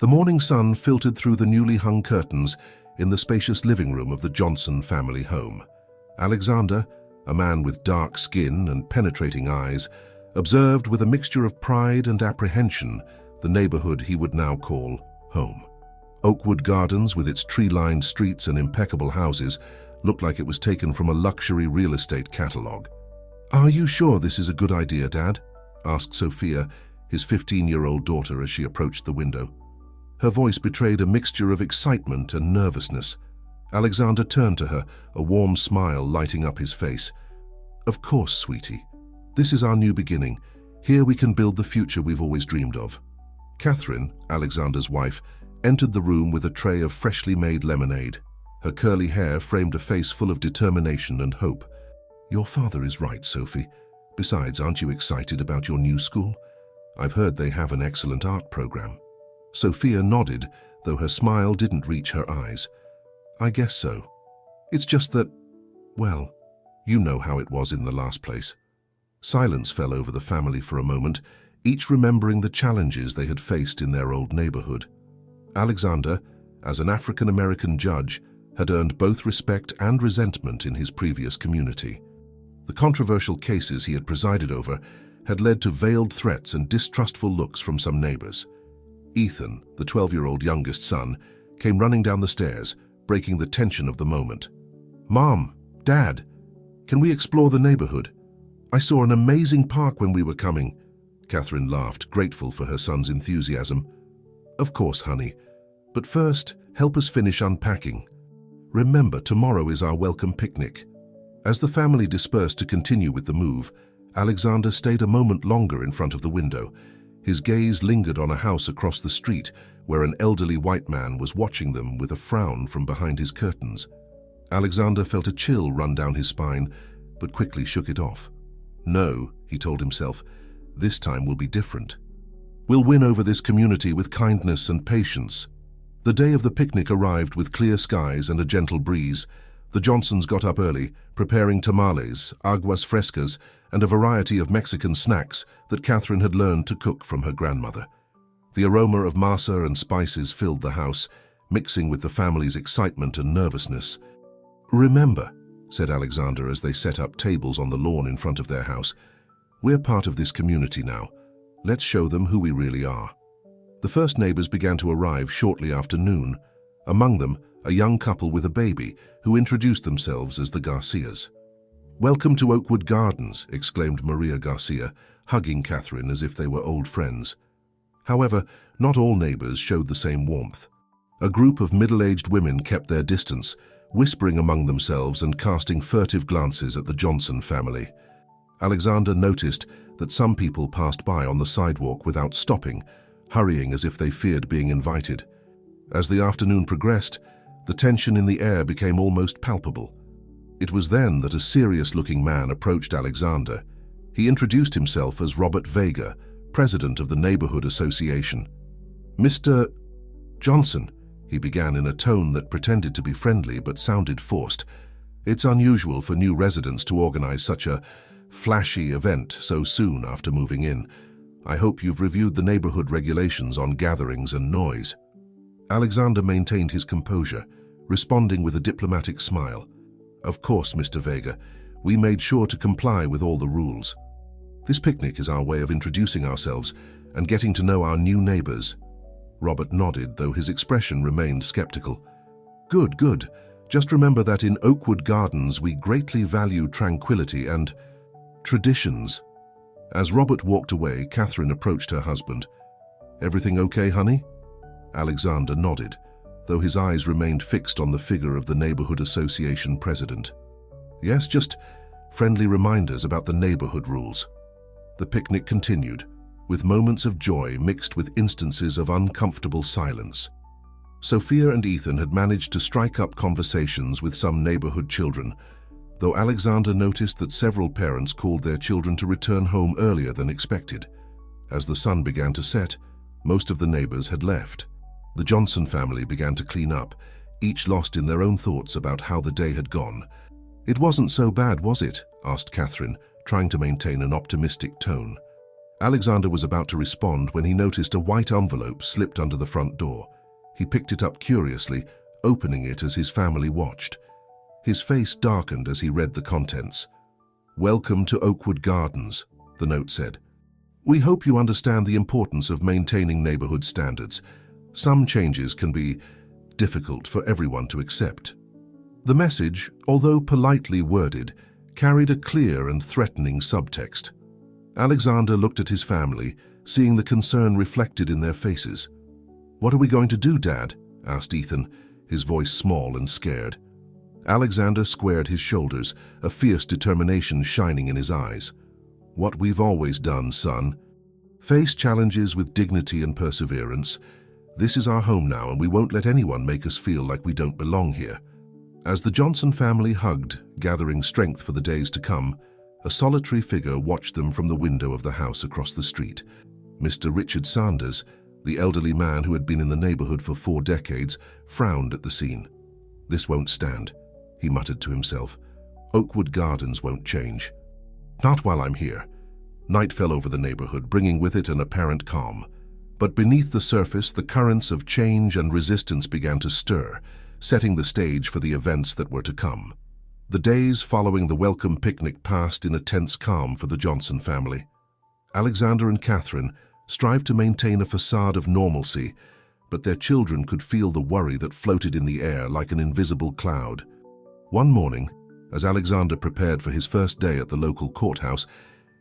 The morning sun filtered through the newly hung curtains in the spacious living room of the Johnson family home. Alexander, a man with dark skin and penetrating eyes, observed with a mixture of pride and apprehension the neighborhood he would now call home. Oakwood Gardens, with its tree-lined streets and impeccable houses, looked like it was taken from a luxury real estate catalog. "Are you sure this is a good idea, Dad?" asked Sophia, his 15-year-old daughter, as she approached the window. Her voice betrayed a mixture of excitement and nervousness. Alexander turned to her, a warm smile lighting up his face. "Of course, sweetie. This is our new beginning. Here we can build the future we've always dreamed of." Catherine, Alexander's wife, entered the room with a tray of freshly made lemonade. Her curly hair framed a face full of determination and hope. "Your father is right, Sophie. Besides, aren't you excited about your new school? I've heard they have an excellent art program." Sophia nodded, though her smile didn't reach her eyes. "I guess so. It's just that, well, you know how it was in the last place." Silence fell over the family for a moment, each remembering the challenges they had faced in their old neighborhood. Alexander, as an African-American judge, had earned both respect and resentment in his previous community. The controversial cases he had presided over had led to veiled threats and distrustful looks from some neighbors. Ethan, the 12-year-old youngest son, came running down the stairs, breaking the tension of the moment. "Mom, Dad, can we explore the neighborhood? I saw an amazing park when we were coming." Catherine laughed, grateful for her son's enthusiasm. "Of course, honey. But first, help us finish unpacking. Remember, tomorrow is our welcome picnic." As the family dispersed to continue with the move, Alexander stayed a moment longer in front of the window. His gaze lingered on a house across the street where an elderly white man was watching them with a frown from behind his curtains. Alexander felt a chill run down his spine, but quickly shook it off. "No," he told himself, "this time will be different. We'll win over this community with kindness and patience." The day of the picnic arrived with clear skies and a gentle breeze. The Johnsons got up early, preparing tamales, aguas frescas, and a variety of Mexican snacks that Catherine had learned to cook from her grandmother. The aroma of masa and spices filled the house, mixing with the family's excitement and nervousness. "Remember," said Alexander as they set up tables on the lawn in front of their house, "we're part of this community now. Let's show them who we really are." The first neighbors began to arrive shortly after noon. Among them, a young couple with a baby who introduced themselves as the Garcias. "Welcome to Oakwood Gardens," exclaimed Maria Garcia, hugging Catherine as if they were old friends. However, not all neighbors showed the same warmth. A group of middle-aged women kept their distance, whispering among themselves and casting furtive glances at the Johnson family. Alexander noticed that some people passed by on the sidewalk without stopping, hurrying as if they feared being invited. As the afternoon progressed, the tension in the air became almost palpable. It was then that a serious-looking man approached Alexander. He introduced himself as Robert Vega, president of the Neighborhood Association. "Mr. Johnson," he began in a tone that pretended to be friendly but sounded forced. "It's unusual for new residents to organize such a flashy event so soon after moving in. I hope you've reviewed the neighborhood regulations on gatherings and noise." Alexander maintained his composure, responding with a diplomatic smile. "Of course, Mr. Vega. We made sure to comply with all the rules. This picnic is our way of introducing ourselves and getting to know our new neighbors." Robert nodded, though his expression remained skeptical. "Good, good. Just remember that in Oakwood Gardens we greatly value tranquility and traditions." As Robert walked away, Catherine approached her husband. "Everything okay, honey?" Alexander nodded, though his eyes remained fixed on the figure of the Neighborhood Association president. "Yes, just friendly reminders about the neighborhood rules." The picnic continued, with moments of joy mixed with instances of uncomfortable silence. Sophia and Ethan had managed to strike up conversations with some neighborhood children, though Alexander noticed that several parents called their children to return home earlier than expected. As the sun began to set, most of the neighbors had left. The Johnson family began to clean up, each lost in their own thoughts about how the day had gone. "It wasn't so bad, was it?" asked Catherine, trying to maintain an optimistic tone. Alexander was about to respond when he noticed a white envelope slipped under the front door. He picked it up curiously, opening it as his family watched. His face darkened as he read the contents. "Welcome to Oakwood Gardens," the note said. "We hope you understand the importance of maintaining neighborhood standards. Some changes can be difficult for everyone to accept." The message, although politely worded, carried a clear and threatening subtext. Alexander looked at his family, seeing the concern reflected in their faces. "What are we going to do, Dad?" asked Ethan, his voice small and scared. Alexander squared his shoulders, a fierce determination shining in his eyes. "What we've always done, son. Face challenges with dignity and perseverance. This is our home now, and we won't let anyone make us feel like we don't belong here." As the Johnson family hugged, gathering strength for the days to come, a solitary figure watched them from the window of the house across the street. Mr. Richard Sanders, the elderly man who had been in the neighborhood for 4 decades, frowned at the scene. "This won't stand," he muttered to himself. "Oakwood Gardens won't change. Not while I'm here." Night fell over the neighborhood, bringing with it an apparent calm. But beneath the surface, the currents of change and resistance began to stir, setting the stage for the events that were to come. The days following the welcome picnic passed in a tense calm for the Johnson family. Alexander and Catherine strived to maintain a facade of normalcy, but their children could feel the worry that floated in the air like an invisible cloud. One morning, as Alexander prepared for his first day at the local courthouse,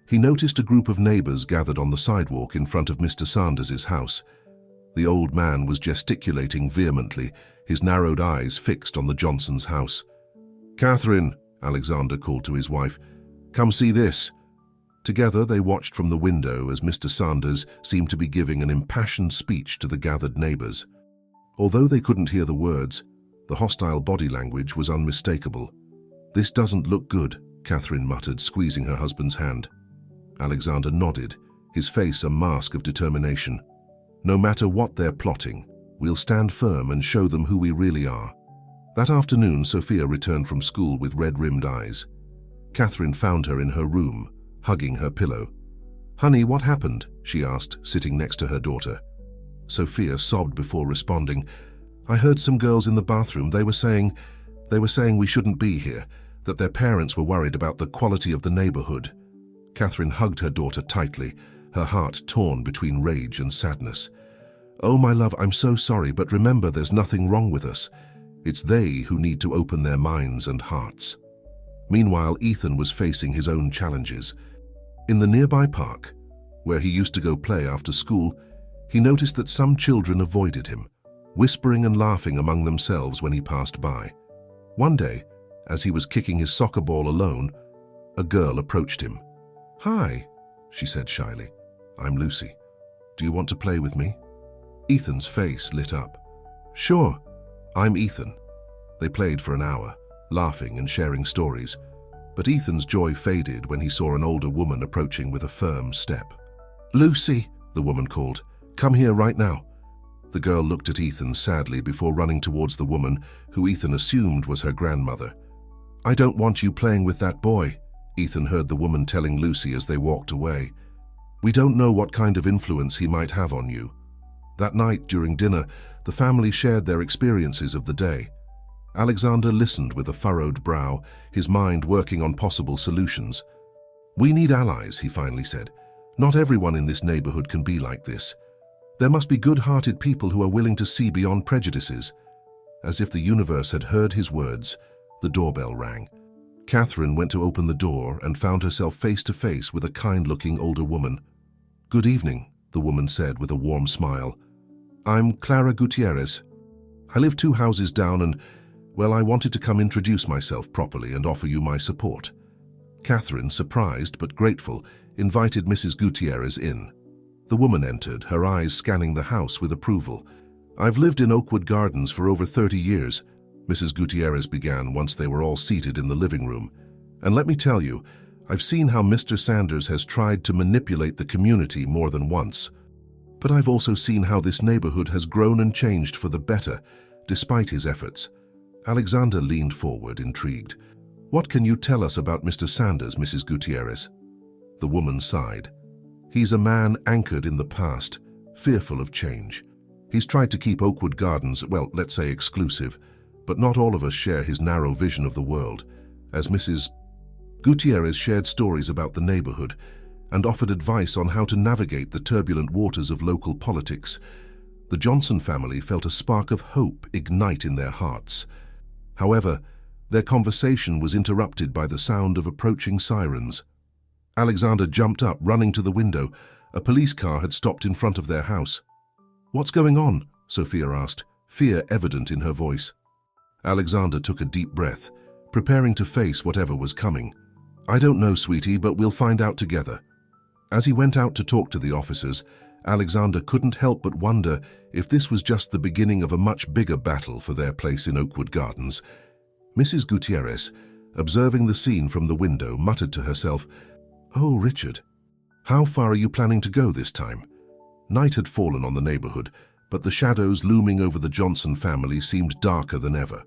he noticed a group of neighbors gathered on the sidewalk in front of Mr. Sanders's house. The old man was gesticulating vehemently, his narrowed eyes fixed on the Johnsons' house. "Catherine," Alexander called to his wife, "come see this." Together they watched from the window as Mr. Sanders seemed to be giving an impassioned speech to the gathered neighbors. Although they couldn't hear the words, the hostile body language was unmistakable. "This doesn't look good," Catherine muttered, squeezing her husband's hand. Alexander nodded, his face a mask of determination. "No matter what they're plotting, we'll stand firm and show them who we really are." That afternoon, Sophia returned from school with red-rimmed eyes. Catherine found her in her room, hugging her pillow. "Honey, what happened?" she asked, sitting next to her daughter. Sophia sobbed before responding. "I heard some girls in the bathroom. They were saying we shouldn't be here, that their parents were worried about the quality of the neighborhood." Catherine hugged her daughter tightly, her heart torn between rage and sadness. "Oh, my love, I'm so sorry, but remember, there's nothing wrong with us. It's they who need to open their minds and hearts." Meanwhile, Ethan was facing his own challenges. In the nearby park, where he used to go play after school, he noticed that some children avoided him, whispering and laughing among themselves when he passed by. One day, as he was kicking his soccer ball alone, a girl approached him. "Hi," she said shyly. "I'm Lucy. Do you want to play with me?" Ethan's face lit up. "Sure, I'm Ethan." They played for an hour, laughing and sharing stories, but Ethan's joy faded when he saw an older woman approaching with a firm step. "Lucy," the woman called, "come here right now." The girl looked at Ethan sadly before running towards the woman, who Ethan assumed was her grandmother. "I don't want you playing with that boy," Ethan heard the woman telling Lucy as they walked away. "We don't know what kind of influence he might have on you." That night, during dinner, the family shared their experiences of the day. Alexander listened with a furrowed brow, his mind working on possible solutions. "We need allies," he finally said. "Not everyone in this neighborhood can be like this. There must be good-hearted people who are willing to see beyond prejudices." As if the universe had heard his words, the doorbell rang. Catherine went to open the door and found herself face to face with a kind-looking older woman. "Good evening," the woman said with a warm smile. "I'm Clara Gutierrez. I live 2 houses down and, well, I wanted to come introduce myself properly and offer you my support." Catherine, surprised but grateful, invited Mrs. Gutierrez in. The woman entered, her eyes scanning the house with approval. "I've lived in Oakwood Gardens for over 30 years, Mrs. Gutierrez began once they were all seated in the living room. "And let me tell you, I've seen how Mr. Sanders has tried to manipulate the community more than once. But I've also seen how this neighborhood has grown and changed for the better, despite his efforts." Alexander leaned forward, intrigued. "What can you tell us about Mr. Sanders, Mrs. Gutierrez?" The woman sighed. He's a man anchored in the past, fearful of change. He's tried to keep Oakwood Gardens, well, let's say exclusive, but not all of us share his narrow vision of the world, as Mrs. Gutierrez shared stories about the neighborhood and offered advice on how to navigate the turbulent waters of local politics. The Johnson family felt a spark of hope ignite in their hearts. However, their conversation was interrupted by the sound of approaching sirens. Alexander jumped up, running to the window. A police car had stopped in front of their house. "What's going on?" Sophia asked, fear evident in her voice. Alexander took a deep breath, preparing to face whatever was coming. "I don't know, sweetie, but we'll find out together." As he went out to talk to the officers, Alexander couldn't help but wonder if this was just the beginning of a much bigger battle for their place in Oakwood Gardens. Mrs. Gutierrez, observing the scene from the window, muttered to herself, "Oh, Richard, how far are you planning to go this time?" Night had fallen on the neighborhood, but the shadows looming over the Johnson family seemed darker than ever.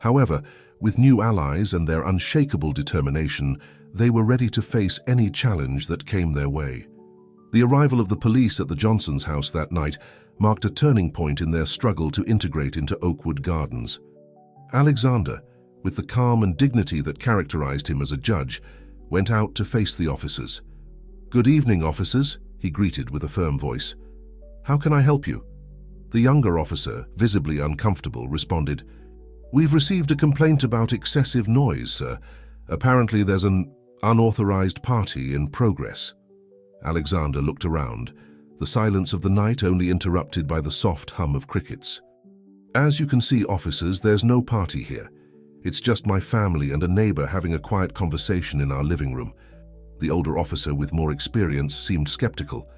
However, with new allies and their unshakable determination, they were ready to face any challenge that came their way. The arrival of the police at the Johnsons' house that night marked a turning point in their struggle to integrate into Oakwood Gardens. Alexander, with the calm and dignity that characterized him as a judge, went out to face the officers. "Good evening, officers," he greeted with a firm voice. "How can I help you?" The younger officer, visibly uncomfortable, responded, "We've received a complaint about excessive noise, sir. Apparently there's an unauthorized party in progress." Alexander looked around, the silence of the night only interrupted by the soft hum of crickets. "As you can see, officers, there's no party here. It's just my family and a neighbor having a quiet conversation in our living room." The older officer with more experience seemed skeptical.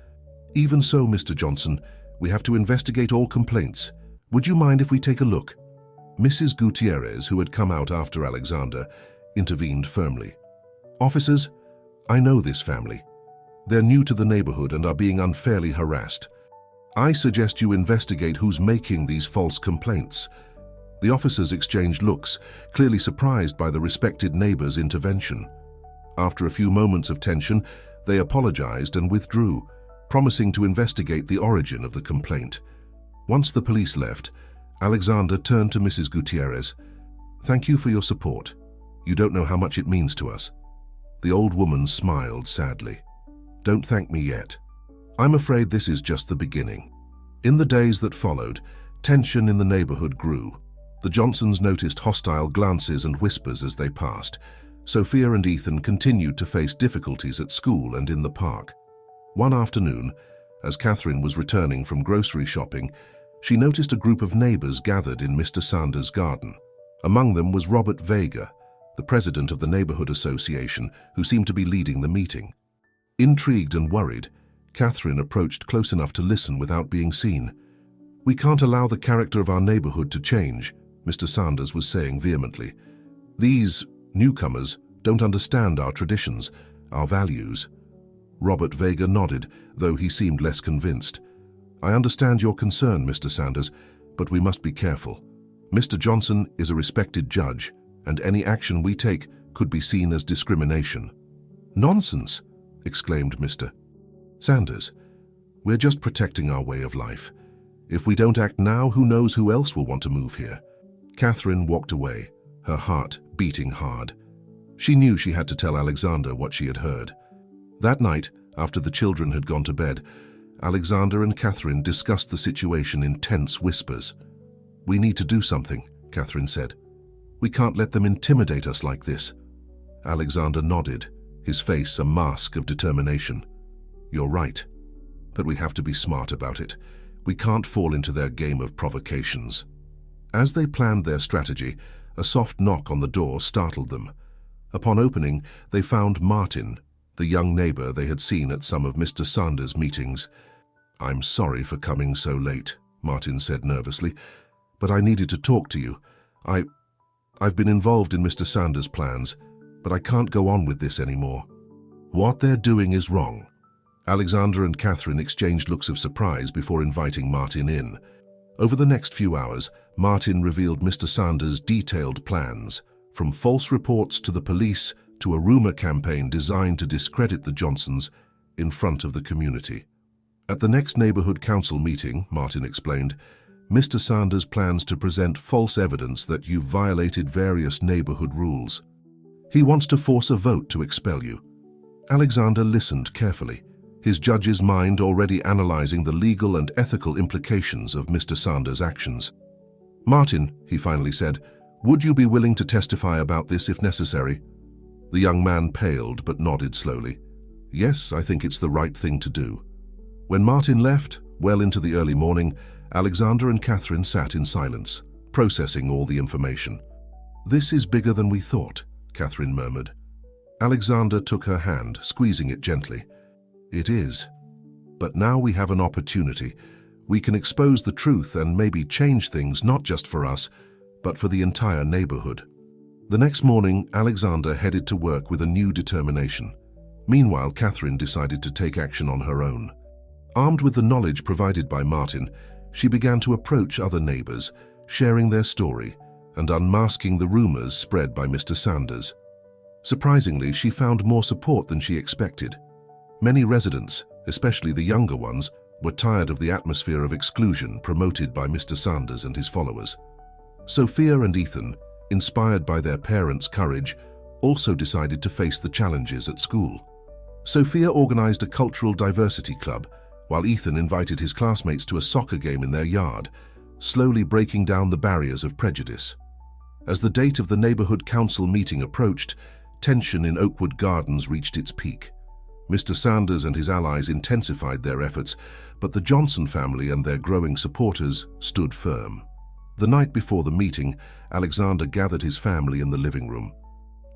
"Even so, Mr. Johnson, we have to investigate all complaints. Would you mind if we take a look?" Mrs. Gutierrez, who had come out after Alexander, intervened firmly. "Officers, I know this family. They're new to the neighborhood and are being unfairly harassed. I suggest you investigate who's making these false complaints." The officers exchanged looks, clearly surprised by the respected neighbor's intervention. After a few moments of tension, they apologized and withdrew, promising to investigate the origin of the complaint. Once the police left, Alexander turned to Mrs. Gutierrez. "Thank you for your support. You don't know how much it means to us." The old woman smiled sadly. "Don't thank me yet. I'm afraid this is just the beginning." In the days that followed, tension in the neighborhood grew. The Johnsons noticed hostile glances and whispers as they passed. Sophia and Ethan continued to face difficulties at school and in the park. One afternoon, as Catherine was returning from grocery shopping, she noticed a group of neighbors gathered in Mr. Sanders' garden. Among them was Robert Vega, the president of the neighborhood association, who seemed to be leading the meeting. Intrigued and worried, Catherine approached close enough to listen without being seen. "We can't allow the character of our neighborhood to change," Mr. Sanders was saying vehemently. "These newcomers don't understand our traditions, our values." Robert Vega nodded, though he seemed less convinced. "I understand your concern, Mr. Sanders, but we must be careful. Mr. Johnson is a respected judge, and any action we take could be seen as discrimination." "Nonsense!" exclaimed Mr. Sanders. "We're just protecting our way of life. If we don't act now, who knows who else will want to move here?" Catherine walked away, her heart beating hard. She knew she had to tell Alexander what she had heard. That night, after the children had gone to bed, Alexander and Catherine discussed the situation in tense whispers. "We need to do something," Catherine said. "We can't let them intimidate us like this." Alexander nodded, his face a mask of determination. "You're right, but we have to be smart about it. We can't fall into their game of provocations." As they planned their strategy, a soft knock on the door startled them. Upon opening, they found Martin, the young neighbor they had seen at some of Mr. Sanders' meetings. "I'm sorry for coming so late," Martin said nervously, "but I needed to talk to you. I've been involved in Mr. Sanders' plans, but I can't go on with this anymore. What they're doing is wrong." Alexander and Catherine exchanged looks of surprise before inviting Martin in. Over the next few hours, Martin revealed Mr. Sanders' detailed plans, from false reports to the police to a rumor campaign designed to discredit the Johnsons. in front of the community. At the next neighborhood council meeting, Martin explained, Mr. Sanders plans to present false evidence that you've violated various neighborhood rules. He wants to force a vote to expel you. Alexander listened carefully, his judge's mind already analyzing the legal and ethical implications of Mr. Sanders' actions. Martin, he finally said, would you be willing to testify about this if necessary? The young man paled but nodded slowly. Yes, I think it's the right thing to do. When Martin left, well into the early morning, Alexander and Catherine sat in silence, processing all the information. This is bigger than we thought, Catherine murmured. Alexander took her hand, squeezing it gently. It is. But now we have an opportunity. We can expose the truth and maybe change things not just for us, but for the entire neighborhood. The next morning, Alexander headed to work with a new determination. Meanwhile, Catherine decided to take action on her own. Armed with the knowledge provided by Martin, she began to approach other neighbors, sharing their story and unmasking the rumors spread by Mr. Sanders. Surprisingly, she found more support than she expected. Many residents, especially the younger ones, were tired of the atmosphere of exclusion promoted by Mr. Sanders and his followers. Sophia and Ethan, inspired by their parents' courage, also decided to face the challenges at school. Sophia organized a cultural diversity club, while Ethan invited his classmates to a soccer game in their yard, slowly breaking down the barriers of prejudice. As the date of the neighborhood council meeting approached, tension in Oakwood Gardens reached its peak. Mr. Sanders and his allies intensified their efforts, but the Johnson family and their growing supporters stood firm. The night before the meeting, Alexander gathered his family in the living room.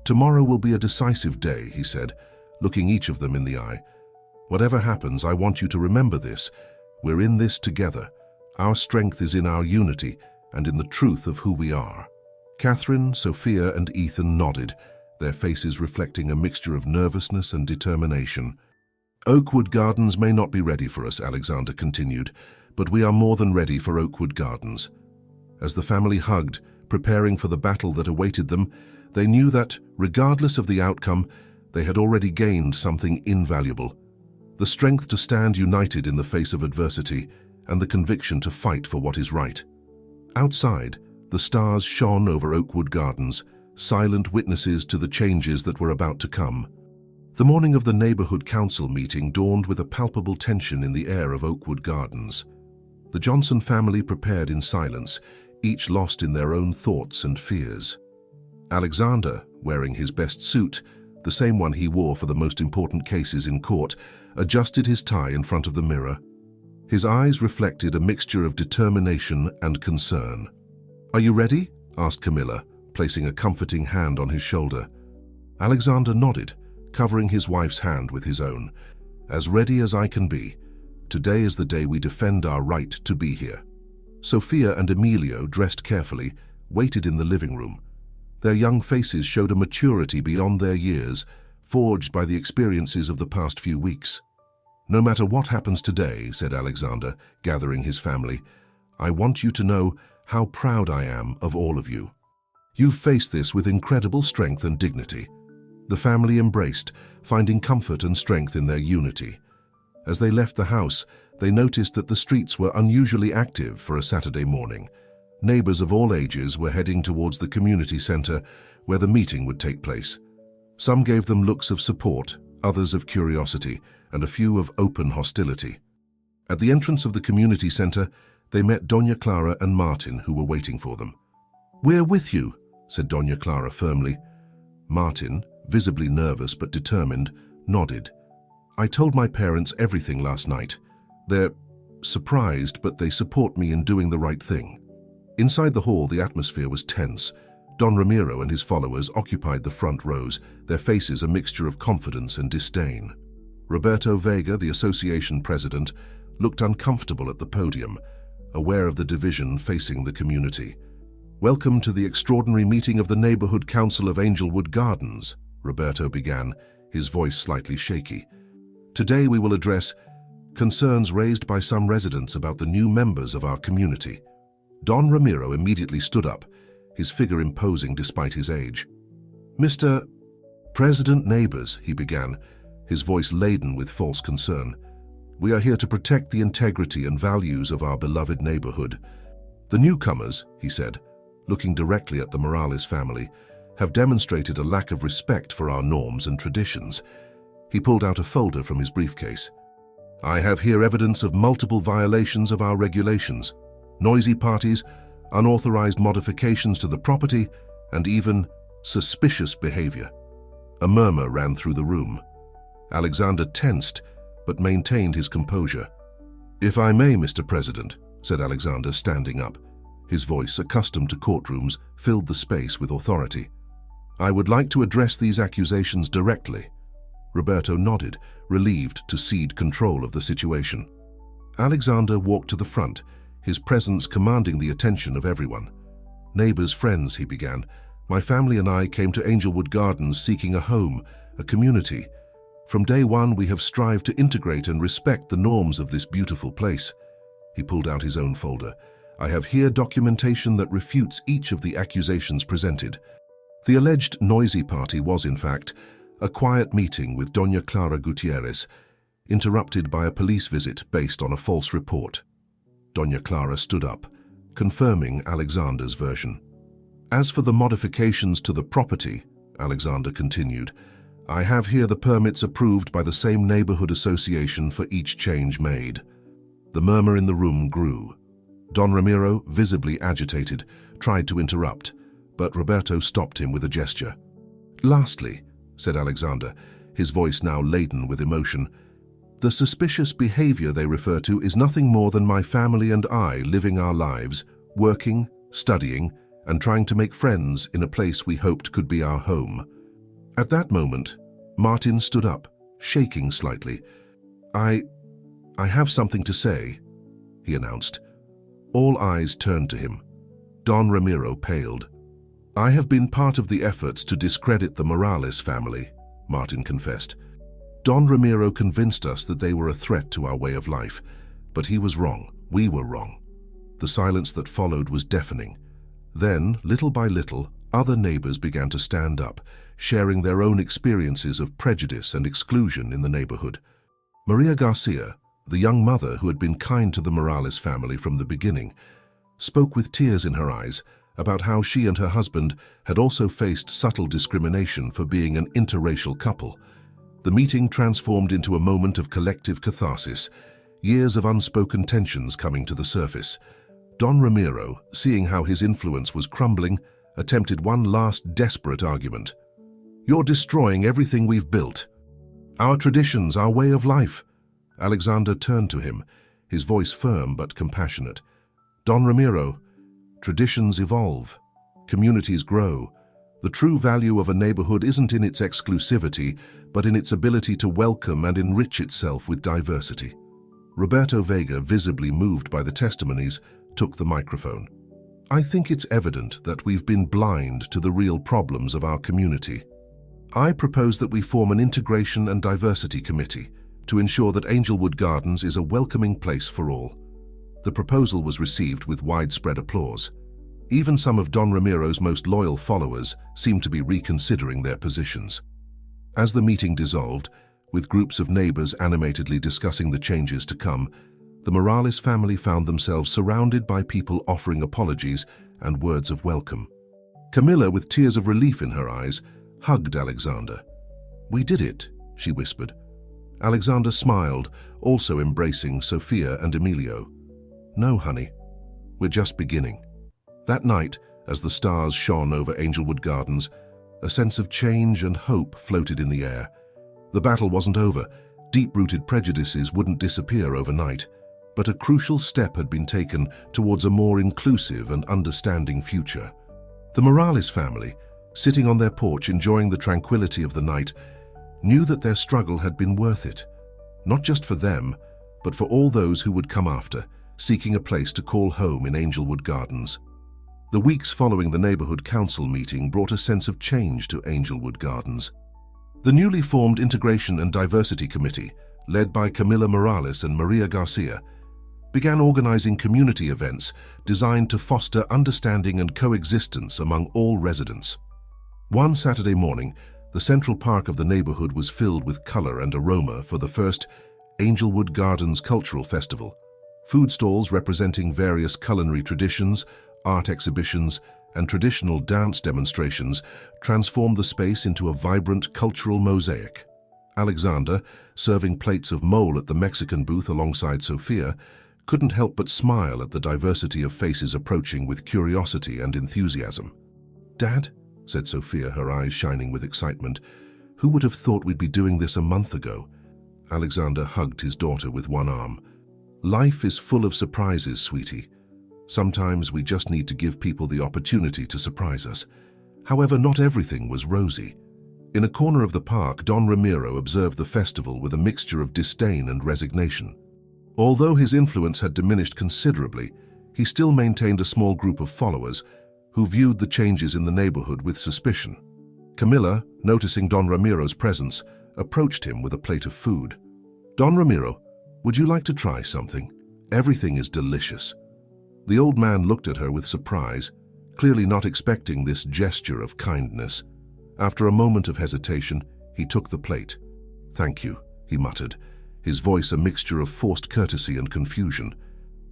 Tomorrow will be a decisive day, he said, looking each of them in the eye. Whatever happens, I want you to remember this. We're in this together. Our strength is in our unity and in the truth of who we are. Catherine, Sophia, and Ethan nodded, their faces reflecting a mixture of nervousness and determination. Oakwood Gardens may not be ready for us, Alexander continued, but we are more than ready for Oakwood Gardens. As the family hugged, preparing for the battle that awaited them, they knew that, regardless of the outcome, they had already gained something invaluable. The strength to stand united in the face of adversity and the conviction to fight for what is right. Outside, the stars shone over Oakwood Gardens, silent witnesses to the changes that were about to come. The morning of the neighborhood council meeting dawned with a palpable tension in the air of Oakwood Gardens. The Johnson family prepared in silence, each lost in their own thoughts and fears. Alexander, wearing his best suit, the same one he wore for the most important cases in court, adjusted his tie in front of the mirror. His eyes reflected a mixture of determination and concern. "Are you ready?" asked Camilla, placing a comforting hand on his shoulder. Alexander nodded, covering his wife's hand with his own. "As ready as I can be. Today is the day we defend our right to be here." Sophia and Emilio, dressed carefully, waited in the living room. Their young faces showed a maturity beyond their years, forged by the experiences of the past few weeks. "No matter what happens today," said Alexander, gathering his family, "I want you to know how proud I am of all of you. You've faced this with incredible strength and dignity." The family embraced, finding comfort and strength in their unity. As they left the house, they noticed that the streets were unusually active for a Saturday morning. Neighbors of all ages were heading towards the community center where the meeting would take place. Some gave them looks of support, others of curiosity, and a few of open hostility. At the entrance of the community center, they met Doña Clara and Martin, who were waiting for them. "We're with you," said Doña Clara firmly. Martin, visibly nervous but determined, nodded. "I told my parents everything last night. They're surprised, but they support me in doing the right thing." Inside the hall, the atmosphere was tense. Don Ramiro and his followers occupied the front rows, their faces a mixture of confidence and disdain. Roberto Vega, the association president, looked uncomfortable at the podium, aware of the division facing the community. "Welcome to the extraordinary meeting of the Neighborhood Council of Angelwood Gardens," Roberto began, his voice slightly shaky. "Today we will address concerns raised by some residents about the new members of our community." Don Ramiro immediately stood up, his figure imposing despite his age. "Mr. President Neighbors," he began, his voice laden with false concern. "We are here to protect the integrity and values of our beloved neighborhood. The newcomers," he said, looking directly at the Morales family, "have demonstrated a lack of respect for our norms and traditions." He pulled out a folder from his briefcase. "I have here evidence of multiple violations of our regulations, noisy parties, unauthorized modifications to the property, and even suspicious behavior." A murmur ran through the room. Alexander tensed, but maintained his composure. "If I may, Mr. President," said Alexander, standing up. His voice, accustomed to courtrooms, filled the space with authority. "I would like to address these accusations directly." Roberto nodded, relieved to cede control of the situation. Alexander walked to the front, his presence commanding the attention of everyone. "Neighbors, friends," he began, "my family and I came to Angelwood Gardens seeking a home, a community. From day one, we have strived to integrate and respect the norms of this beautiful place." He pulled out his own folder. "I have here documentation that refutes each of the accusations presented. The alleged noisy party was, in fact, a quiet meeting with Doña Clara Gutierrez, interrupted by a police visit based on a false report." Doña Clara stood up, confirming Alexander's version. "As for the modifications to the property," Alexander continued, "I have here the permits approved by the same neighborhood association for each change made." The murmur in the room grew. Don Ramiro, visibly agitated, tried to interrupt, but Roberto stopped him with a gesture. "Lastly," said Alexander, his voice now laden with emotion, "the suspicious behavior they refer to is nothing more than my family and I living our lives, working, studying, and trying to make friends in a place we hoped could be our home." At that moment, Martin stood up, shaking slightly. I have something to say," he announced. All eyes turned to him. Don Ramiro paled. "I have been part of the efforts to discredit the Morales family," Martin confessed. "Don Ramiro convinced us that they were a threat to our way of life, but he was wrong. We were wrong." The silence that followed was deafening. Then, little by little, other neighbors began to stand up, sharing their own experiences of prejudice and exclusion in the neighborhood. Maria Garcia, the young mother who had been kind to the Morales family from the beginning, spoke with tears in her eyes about how she and her husband had also faced subtle discrimination for being an interracial couple. The meeting transformed into a moment of collective catharsis, years of unspoken tensions coming to the surface. Don Ramiro, seeing how his influence was crumbling, attempted one last desperate argument. "You're destroying everything we've built. Our traditions, our way of life." Alexander turned to him, his voice firm but compassionate. "Don Ramiro, traditions evolve. Communities grow. The true value of a neighborhood isn't in its exclusivity, but in its ability to welcome and enrich itself with diversity." Roberto Vega, visibly moved by the testimonies, took the microphone. "I think it's evident that we've been blind to the real problems of our community. I propose that we form an integration and diversity committee to ensure that Angelwood Gardens is a welcoming place for all." The proposal was received with widespread applause. Even some of Don Ramiro's most loyal followers seemed to be reconsidering their positions. As the meeting dissolved, with groups of neighbors animatedly discussing the changes to come, the Morales family found themselves surrounded by people offering apologies and words of welcome. Camilla, with tears of relief in her eyes, hugged Alexander. "We did it," she whispered. Alexander smiled, also embracing Sophia and Emilio. "No, honey, we're just beginning." That night, as the stars shone over Angelwood Gardens, a sense of change and hope floated in the air. The battle wasn't over. Deep-rooted prejudices wouldn't disappear overnight, but a crucial step had been taken towards a more inclusive and understanding future. The Morales family, sitting on their porch enjoying the tranquility of the night, knew that their struggle had been worth it, not just for them, but for all those who would come after, seeking a place to call home in Angelwood Gardens. The weeks following the neighborhood council meeting brought a sense of change to Angelwood Gardens. The newly formed Integration and Diversity Committee, led by Camila Morales and Maria Garcia, began organizing community events designed to foster understanding and coexistence among all residents. One Saturday morning, The central park of the neighborhood was filled with color and aroma for the first Angelwood Gardens Cultural Festival. Food stalls representing various culinary traditions, art exhibitions, and traditional dance demonstrations transformed the space into a vibrant cultural mosaic. Alexander, serving plates of mole at the Mexican booth alongside Sophia, couldn't help but smile at the diversity of faces approaching with curiosity and enthusiasm. "Dad," said Sophia, her eyes shining with excitement, "who would have thought we'd be doing this a month ago?" Alexander hugged his daughter with one arm. "Life is full of surprises, sweetie. Sometimes we just need to give people the opportunity to surprise us." However, not everything was rosy. In a corner of the park, Don Ramiro observed the festival with a mixture of disdain and resignation. Although his influence had diminished considerably, he still maintained a small group of followers who viewed the changes in the neighborhood with suspicion. Camilla, noticing Don Ramiro's presence, approached him with a plate of food. "Don Ramiro, would you like to try something? Everything is delicious." The old man looked at her with surprise, clearly not expecting this gesture of kindness. After a moment of hesitation, he took the plate. "Thank you," he muttered, his voice a mixture of forced courtesy and confusion.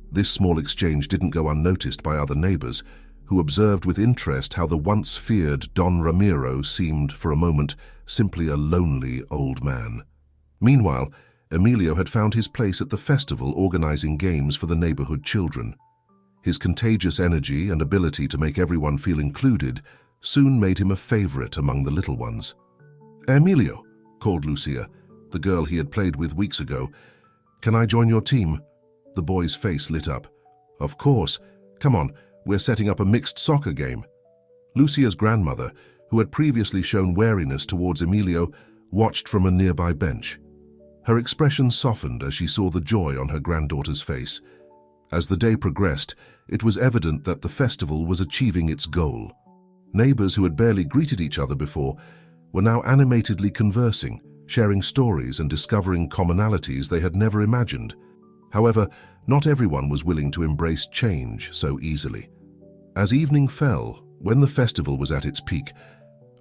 This small exchange didn't go unnoticed by other neighbors, who observed with interest how the once feared Don Ramiro seemed, for a moment, simply a lonely old man. Meanwhile, Emilio had found his place at the festival organizing games for the neighborhood children. His contagious energy and ability to make everyone feel included soon made him a favorite among the little ones. "Emilio," called Lucia, the girl he had played with weeks ago, "can I join your team?" The boy's face lit up. "Of course. Come on, we're setting up a mixed soccer game." Lucia's grandmother, who had previously shown wariness towards Emilio, watched from a nearby bench. Her expression softened as she saw the joy on her granddaughter's face. As the day progressed, it was evident that the festival was achieving its goal. Neighbors who had barely greeted each other before were now animatedly conversing, sharing stories and discovering commonalities they had never imagined. However, not everyone was willing to embrace change so easily. As evening fell, when the festival was at its peak,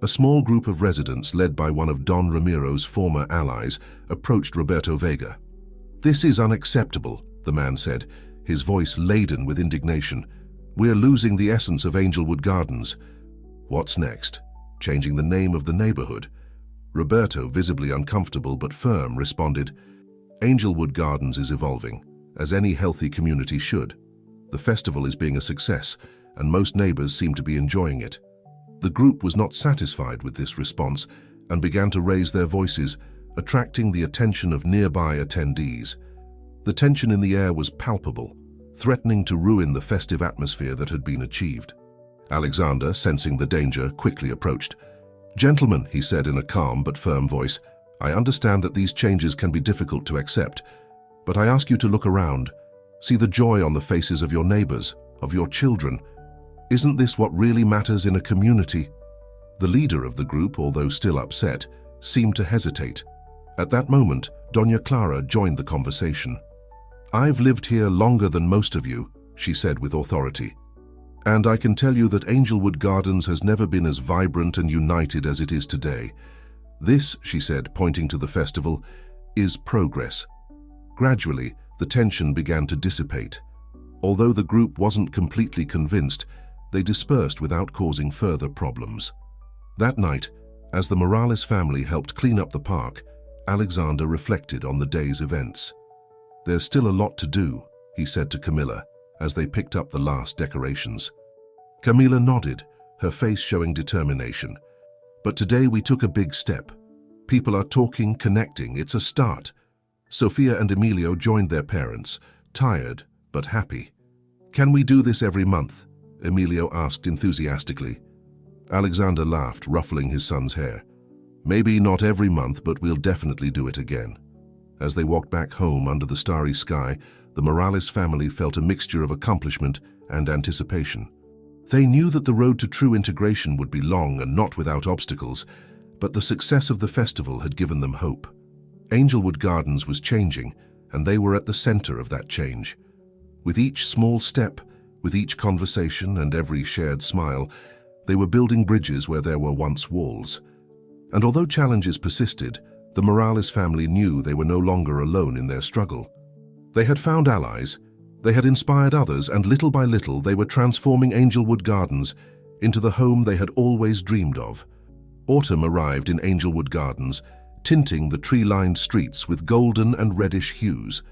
a small group of residents led by one of Don Ramiro's former allies approached Roberto Vega. "This is unacceptable," the man said, his voice laden with indignation. "We're losing the essence of Angelwood Gardens." "What's next? Changing the name of the neighborhood?" Roberto, visibly uncomfortable but firm, responded, "Angelwood Gardens is evolving, as any healthy community should. The festival is being a success, and most neighbors seem to be enjoying it." The group was not satisfied with this response and began to raise their voices, attracting the attention of nearby attendees. The tension in the air was palpable, threatening to ruin the festive atmosphere that had been achieved. Alexander, sensing the danger, quickly approached. "Gentlemen," he said in a calm but firm voice, "I understand that these changes can be difficult to accept, but I ask you to look around. See the joy on the faces of your neighbors, of your children. Isn't this what really matters in a community?" The leader of the group, although still upset, seemed to hesitate. At that moment, Doña Clara joined the conversation. "I've lived here longer than most of you," she said with authority. "And I can tell you that Angelwood Gardens has never been as vibrant and united as it is today. This," she said, pointing to the festival, "is progress." Gradually, the tension began to dissipate. Although the group wasn't completely convinced, they dispersed without causing further problems. That night, as the Morales family helped clean up the park, Alexander reflected on the day's events. "There's still a lot to do," he said to Camilla, as they picked up the last decorations. Camilla nodded, her face showing determination. "But today we took a big step. People are talking, connecting. It's a start." Sophia and Emilio joined their parents, tired but happy. "Can we do this every month?" Emilio asked enthusiastically. Alexander laughed, ruffling his son's hair. "Maybe not every month, but we'll definitely do it again." As they walked back home under the starry sky, the Morales family felt a mixture of accomplishment and anticipation. They knew that the road to true integration would be long and not without obstacles, but the success of the festival had given them hope. Angelwood Gardens was changing, and they were at the center of that change. With each small step, with each conversation and every shared smile, they were building bridges where there were once walls. And although challenges persisted, the Morales family knew they were no longer alone in their struggle. They had found allies, they had inspired others, and little by little they were transforming Angelwood Gardens into the home they had always dreamed of. Autumn arrived in Angelwood Gardens, tinting the tree-lined streets with golden and reddish hues.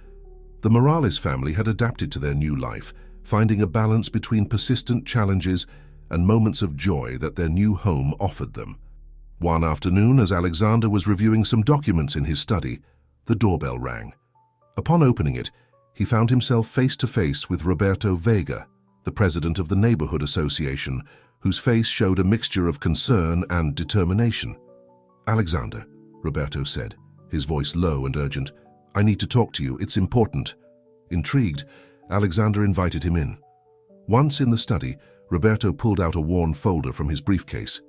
The Morales family had adapted to their new life, finding a balance between persistent challenges and moments of joy that their new home offered them. One afternoon, as Alexander was reviewing some documents in his study, the doorbell rang. Upon opening it, he found himself face to face with Roberto Vega, the president of the Neighborhood Association, whose face showed a mixture of concern and determination. "Alexander," Roberto said, his voice low and urgent, "I need to talk to you. It's important." Intrigued, Alexander invited him in. Once in the study, Roberto pulled out a worn folder from his briefcase.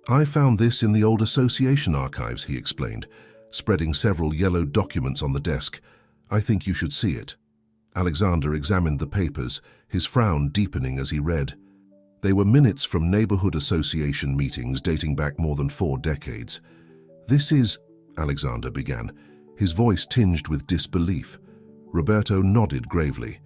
"I found this in the old association archives," he explained, spreading several yellow documents on the desk. "I think you should see it." Alexander examined the papers, his frown deepening as he read. They were minutes from neighborhood association meetings dating back more than 4 decades. "This is," Alexander began, his voice tinged with disbelief. Roberto nodded gravely.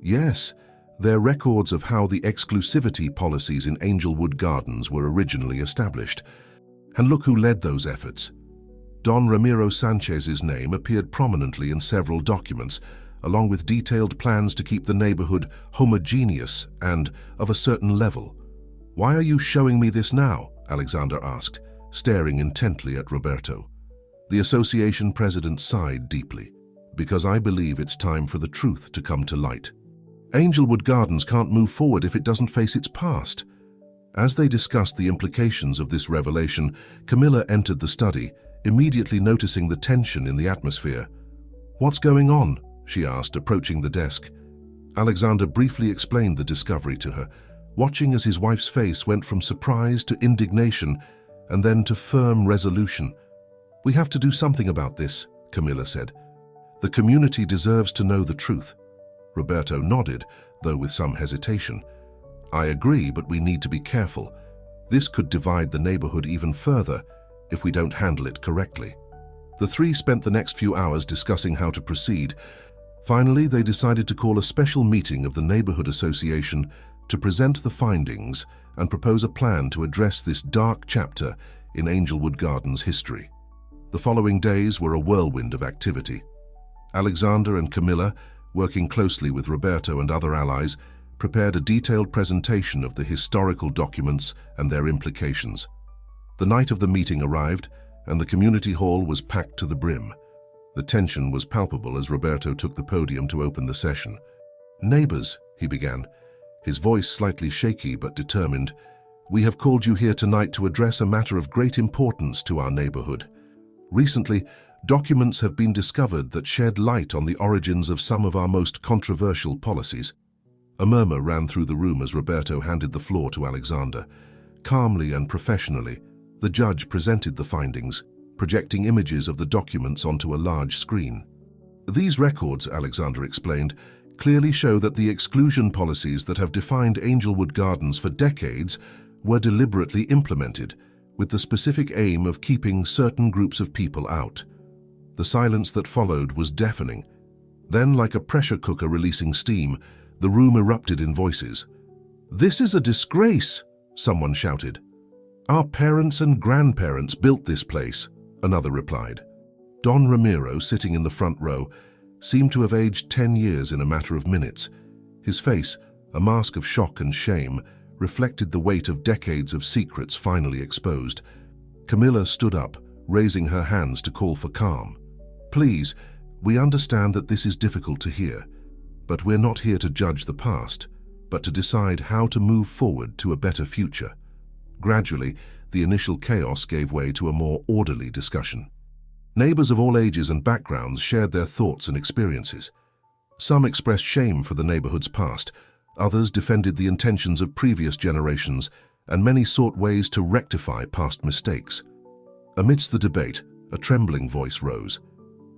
"Yes, they're records of how the exclusivity policies in Angelwood Gardens were originally established. And look who led those efforts." Don Ramiro Sanchez's name appeared prominently in several documents, along with detailed plans to keep the neighborhood homogeneous and of a certain level. "Why are you showing me this now?" Alexander asked, staring intently at Roberto. The association president sighed deeply. "Because I believe it's time for the truth to come to light. Angelwood Gardens can't move forward if it doesn't face its past." As they discussed the implications of this revelation, Camilla entered the study, immediately noticing the tension in the atmosphere. "What's going on?" she asked, approaching the desk. Alexander briefly explained the discovery to her, watching as his wife's face went from surprise to indignation and then to firm resolution. "We have to do something about this," Camilla said. "The community deserves to know the truth." Roberto nodded, though with some hesitation. "I agree, but we need to be careful. This could divide the neighborhood even further if we don't handle it correctly." The three spent the next few hours discussing how to proceed. Finally, they decided to call a special meeting of the Neighborhood Association to present the findings and propose a plan to address this dark chapter in Angelwood Gardens' history. The following days were a whirlwind of activity. Alexander and Camilla, working closely with Roberto and other allies, prepared a detailed presentation of the historical documents and their implications. The night of the meeting arrived, and the community hall was packed to the brim. The tension was palpable as Roberto took the podium to open the session. "Neighbors," he began, his voice slightly shaky but determined, "we have called you here tonight to address a matter of great importance to our neighborhood. Recently, documents have been discovered that shed light on the origins of some of our most controversial policies." A murmur ran through the room as Roberto handed the floor to Alexander. Calmly and professionally, the judge presented the findings, projecting images of the documents onto a large screen. "These records," Alexander explained, "clearly show that the exclusion policies that have defined Angelwood Gardens for decades were deliberately implemented, with the specific aim of keeping certain groups of people out." The silence that followed was deafening. Then, like a pressure cooker releasing steam, the room erupted in voices. "This is a disgrace," someone shouted. "Our parents and grandparents built this place," another replied. Don Ramiro, sitting in the front row, seemed to have aged 10 years in a matter of minutes. His face, a mask of shock and shame, reflected the weight of decades of secrets finally exposed. Camilla stood up, raising her hands to call for calm. "Please, we understand that this is difficult to hear, but we're not here to judge the past, but to decide how to move forward to a better future." Gradually, the initial chaos gave way to a more orderly discussion. Neighbors of all ages and backgrounds shared their thoughts and experiences. Some expressed shame for the neighborhood's past, others defended the intentions of previous generations, and many sought ways to rectify past mistakes. Amidst the debate, a trembling voice rose.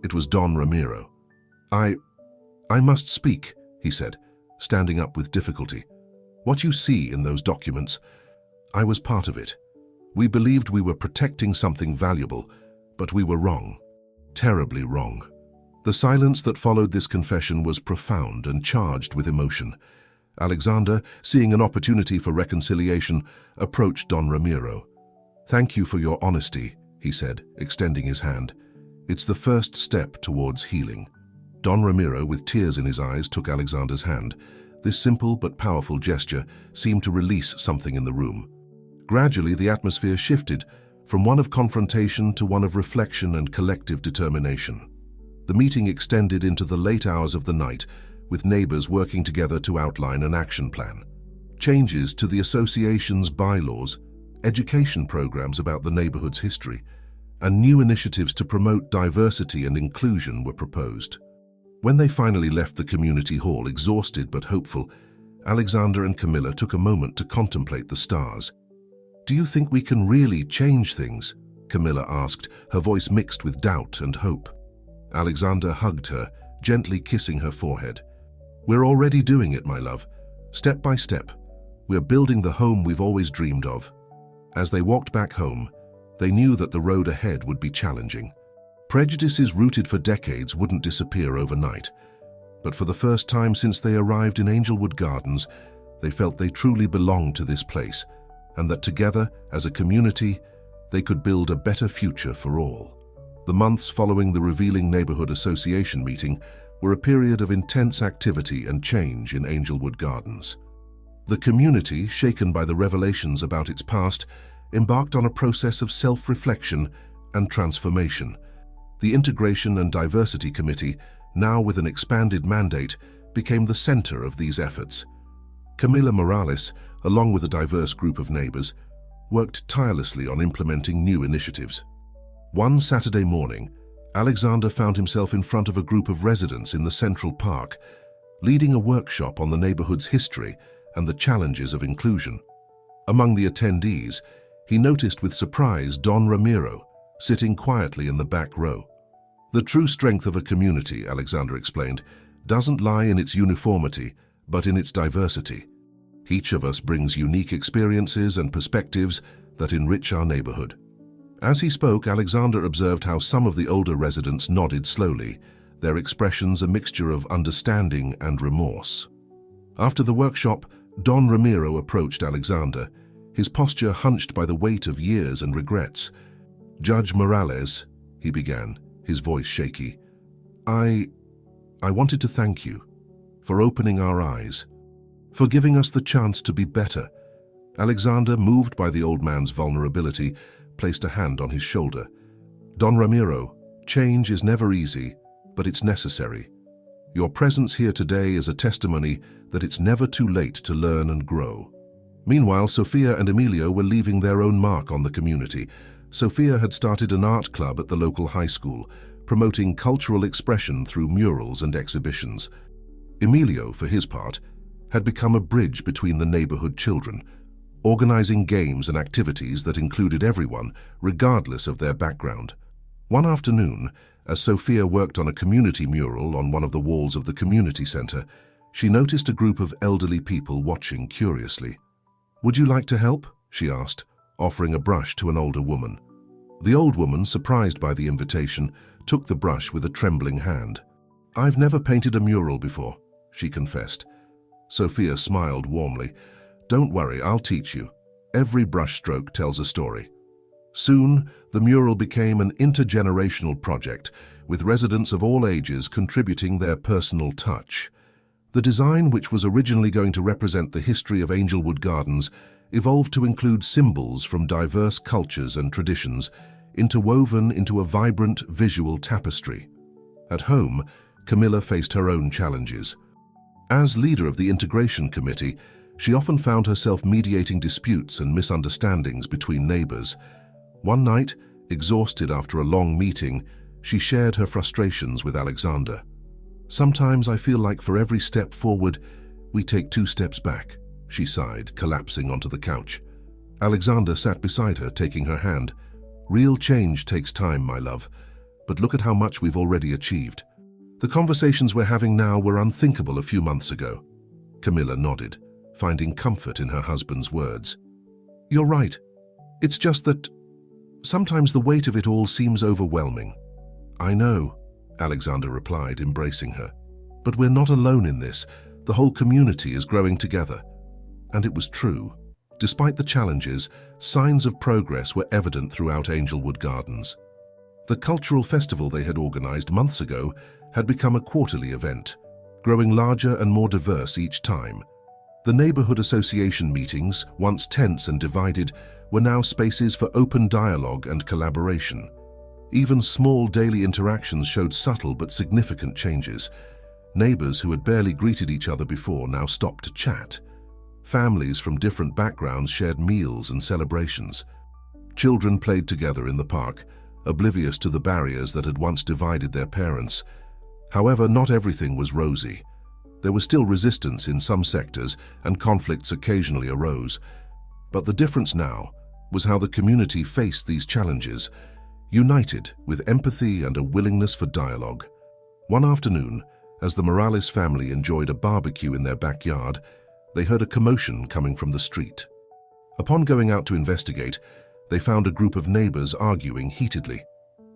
It was Don Ramiro. I must speak," he said, standing up with difficulty. "What you see in those documents, I was part of it. We believed we were protecting something valuable, but we were wrong. Terribly wrong. The silence that followed this confession was profound and charged with emotion. Alexander, seeing an opportunity for reconciliation, approached Don Ramiro. "Thank you for your honesty," he said, extending his hand. "It's the first step towards healing." Don Ramiro, with tears in his eyes, took Alexander's hand. This simple but powerful gesture seemed to release something in the room. Gradually, the atmosphere shifted from one of confrontation to one of reflection and collective determination. The meeting extended into the late hours of the night, with neighbors working together to outline an action plan. Changes to the association's bylaws, education programs about the neighborhood's history, and new initiatives to promote diversity and inclusion were proposed. When they finally left the community hall, exhausted but hopeful, Alexander and Camilla took a moment to contemplate the stars. "Do you think we can really change things?" Camilla asked, her voice mixed with doubt and hope. Alexander hugged her, gently kissing her forehead. "We're already doing it, my love. Step by step, we're building the home we've always dreamed of." As they walked back home, they knew that the road ahead would be challenging. Prejudices rooted for decades wouldn't disappear overnight. But for the first time since they arrived in Angelwood Gardens, they felt they truly belonged to this place, and that together, as a community, they could build a better future for all. The months following the revealing Neighborhood Association meeting were a period of intense activity and change in Angelwood Gardens. The community, shaken by the revelations about its past, embarked on a process of self-reflection and transformation. The Integration and Diversity Committee, now with an expanded mandate, became the center of these efforts. Camila Morales, along with a diverse group of neighbors, worked tirelessly on implementing new initiatives. One Saturday morning, Alexander found himself in front of a group of residents in the Central Park, leading a workshop on the neighborhood's history and the challenges of inclusion. Among the attendees, he noticed with surprise Don Ramiro, sitting quietly in the back row. "The true strength of a community," Alexander explained, "doesn't lie in its uniformity, but in its diversity. Each of us brings unique experiences and perspectives that enrich our neighborhood." As he spoke, Alexander observed how some of the older residents nodded slowly, their expressions a mixture of understanding and remorse. After the workshop, Don Ramiro approached Alexander, his posture hunched by the weight of years and regrets. "Judge Morales," he began, his voice shaky, I wanted to thank you for opening our eyes, for giving us the chance to be better." Alexander, moved by the old man's vulnerability, placed a hand on his shoulder. "Don Ramiro, change is never easy, but it's necessary. Your presence here today is a testimony that it's never too late to learn and grow." Meanwhile, Sophia and Emilio were leaving their own mark on the community. Sophia had started an art club at the local high school, promoting cultural expression through murals and exhibitions. Emilio, for his part, had become a bridge between the neighborhood children, organizing games and activities that included everyone, regardless of their background. One afternoon, as Sophia worked on a community mural on one of the walls of the community center, she noticed a group of elderly people watching curiously. "Would you like to help?" she asked, offering a brush to an older woman. The old woman, surprised by the invitation, took the brush with a trembling hand. "I've never painted a mural before," she confessed. Sophia smiled warmly. "Don't worry, I'll teach you. Every brushstroke tells a story." Soon, the mural became an intergenerational project, with residents of all ages contributing their personal touch. The design, which was originally going to represent the history of Angelwood Gardens, evolved to include symbols from diverse cultures and traditions, interwoven into a vibrant visual tapestry. At home, Camilla faced her own challenges. As leader of the Integration Committee, she often found herself mediating disputes and misunderstandings between neighbors. One night, exhausted after a long meeting, she shared her frustrations with Alexander. "Sometimes I feel like for every step forward, we take 2 steps back," she sighed, collapsing onto the couch. Alexander sat beside her, taking her hand. "Real change takes time, my love, but look at how much we've already achieved. The conversations we're having now were unthinkable a few months ago." Camilla nodded, finding comfort in her husband's words. "You're right. It's just that sometimes the weight of it all seems overwhelming. I know, Alexander replied, embracing her. But we're not alone in this. The whole community is growing together. And it was true. Despite the challenges, signs of progress were evident throughout Angelwood Gardens. The cultural festival they had organized months ago had become a quarterly event, growing larger and more diverse each time. The neighborhood association meetings, once tense and divided, were now spaces for open dialogue and collaboration. Even small daily interactions showed subtle but significant changes. Neighbors who had barely greeted each other before now stopped to chat. Families from different backgrounds shared meals and celebrations. Children played together in the park, oblivious to the barriers that had once divided their parents. However, not everything was rosy. There was still resistance in some sectors, and conflicts occasionally arose. But the difference now was how the community faced these challenges, united with empathy and a willingness for dialogue. One afternoon, as the Morales family enjoyed a barbecue in their backyard, they heard a commotion coming from the street. Upon going out to investigate, they found a group of neighbors arguing heatedly.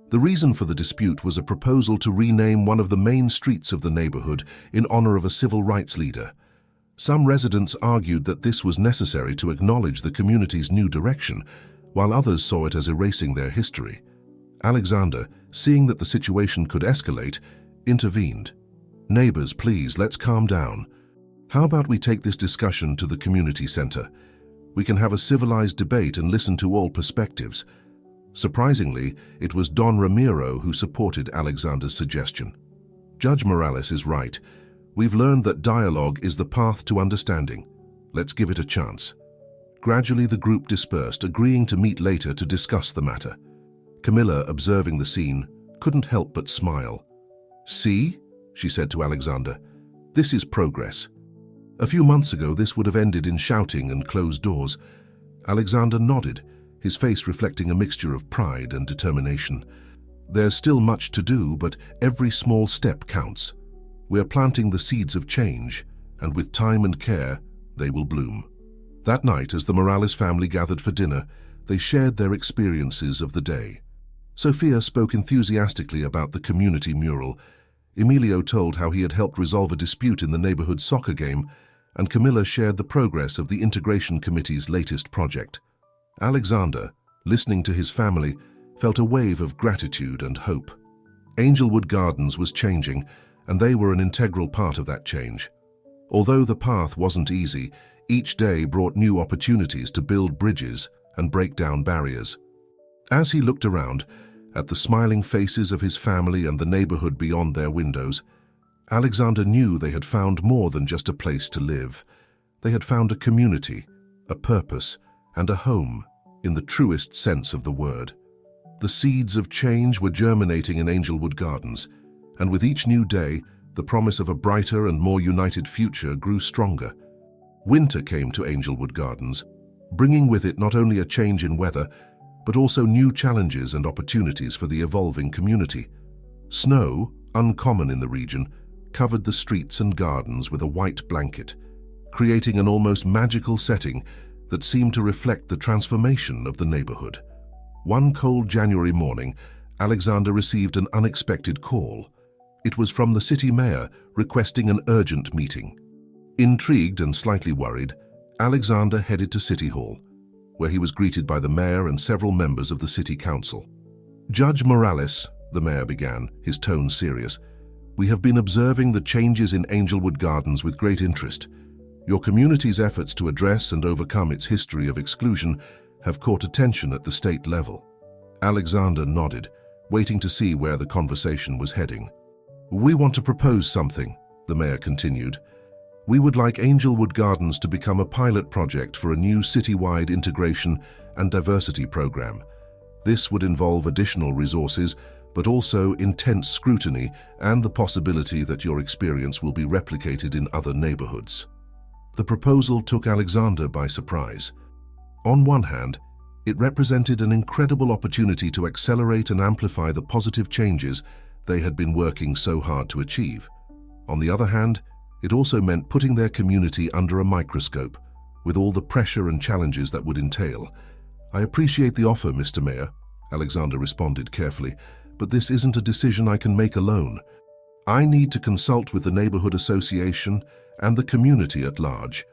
The reason for the dispute was a proposal to rename one of the main streets of the neighborhood in honor of a civil rights leader. Some residents argued that this was necessary to acknowledge the community's new direction, while others saw it as erasing their history. Alexander, seeing that the situation could escalate, intervened. "Neighbors, please, let's calm down. How about we take this discussion to the community center? We can have a civilized debate and listen to all perspectives." Surprisingly, it was Don Ramiro who supported Alexander's suggestion. "Judge Morales is right. We've learned that dialogue is the path to understanding. Let's give it a chance." Gradually, the group dispersed, agreeing to meet later to discuss the matter. Camilla, observing the scene, couldn't help but smile. "See?" she said to Alexander. "This is progress." A few months ago, this would have ended in shouting and closed doors. Alexander nodded, his face reflecting a mixture of pride and determination. "There's still much to do, but every small step counts. We're planting the seeds of change, and with time and care, they will bloom." That night, as the Morales family gathered for dinner, they shared their experiences of the day. Sophia spoke enthusiastically about the community mural. Emilio told how he had helped resolve a dispute in the neighborhood soccer game, and Camilla shared the progress of the Integration Committee's latest project. Alexander, listening to his family, felt a wave of gratitude and hope. Angelwood Gardens was changing, and they were an integral part of that change. Although the path wasn't easy, each day brought new opportunities to build bridges and break down barriers. As he looked around, at the smiling faces of his family and the neighborhood beyond their windows, Alexander knew they had found more than just a place to live. They had found a community, a purpose, and a home, in the truest sense of the word. The seeds of change were germinating in Angelwood Gardens, and with each new day, the promise of a brighter and more united future grew stronger. Winter came to Angelwood Gardens, bringing with it not only a change in weather, but also new challenges and opportunities for the evolving community. Snow, uncommon in the region, covered the streets and gardens with a white blanket, creating an almost magical setting that seemed to reflect the transformation of the neighborhood. One cold January morning, Alexander received an unexpected call. It was from the city mayor requesting an urgent meeting. Intrigued and slightly worried, Alexander headed to City Hall, where he was greeted by the mayor and several members of the city council. "Judge Morales," the mayor began, his tone serious, "we have been observing the changes in Angelwood Gardens with great interest. Your community's efforts to address and overcome its history of exclusion have caught attention at the state level." Alexander nodded, waiting to see where the conversation was heading. "We want to propose something," the mayor continued. "We would like Angelwood Gardens to become a pilot project for a new citywide integration and diversity program. This would involve additional resources, but also intense scrutiny and the possibility that your experience will be replicated in other neighborhoods." The proposal took Alexander by surprise. On one hand, it represented an incredible opportunity to accelerate and amplify the positive changes they had been working so hard to achieve. On the other hand, it also meant putting their community under a microscope, with all the pressure and challenges that would entail. "I appreciate the offer, Mr. Mayor," Alexander responded carefully, "but this isn't a decision I can make alone. I need to consult with the neighborhood association and the community at large."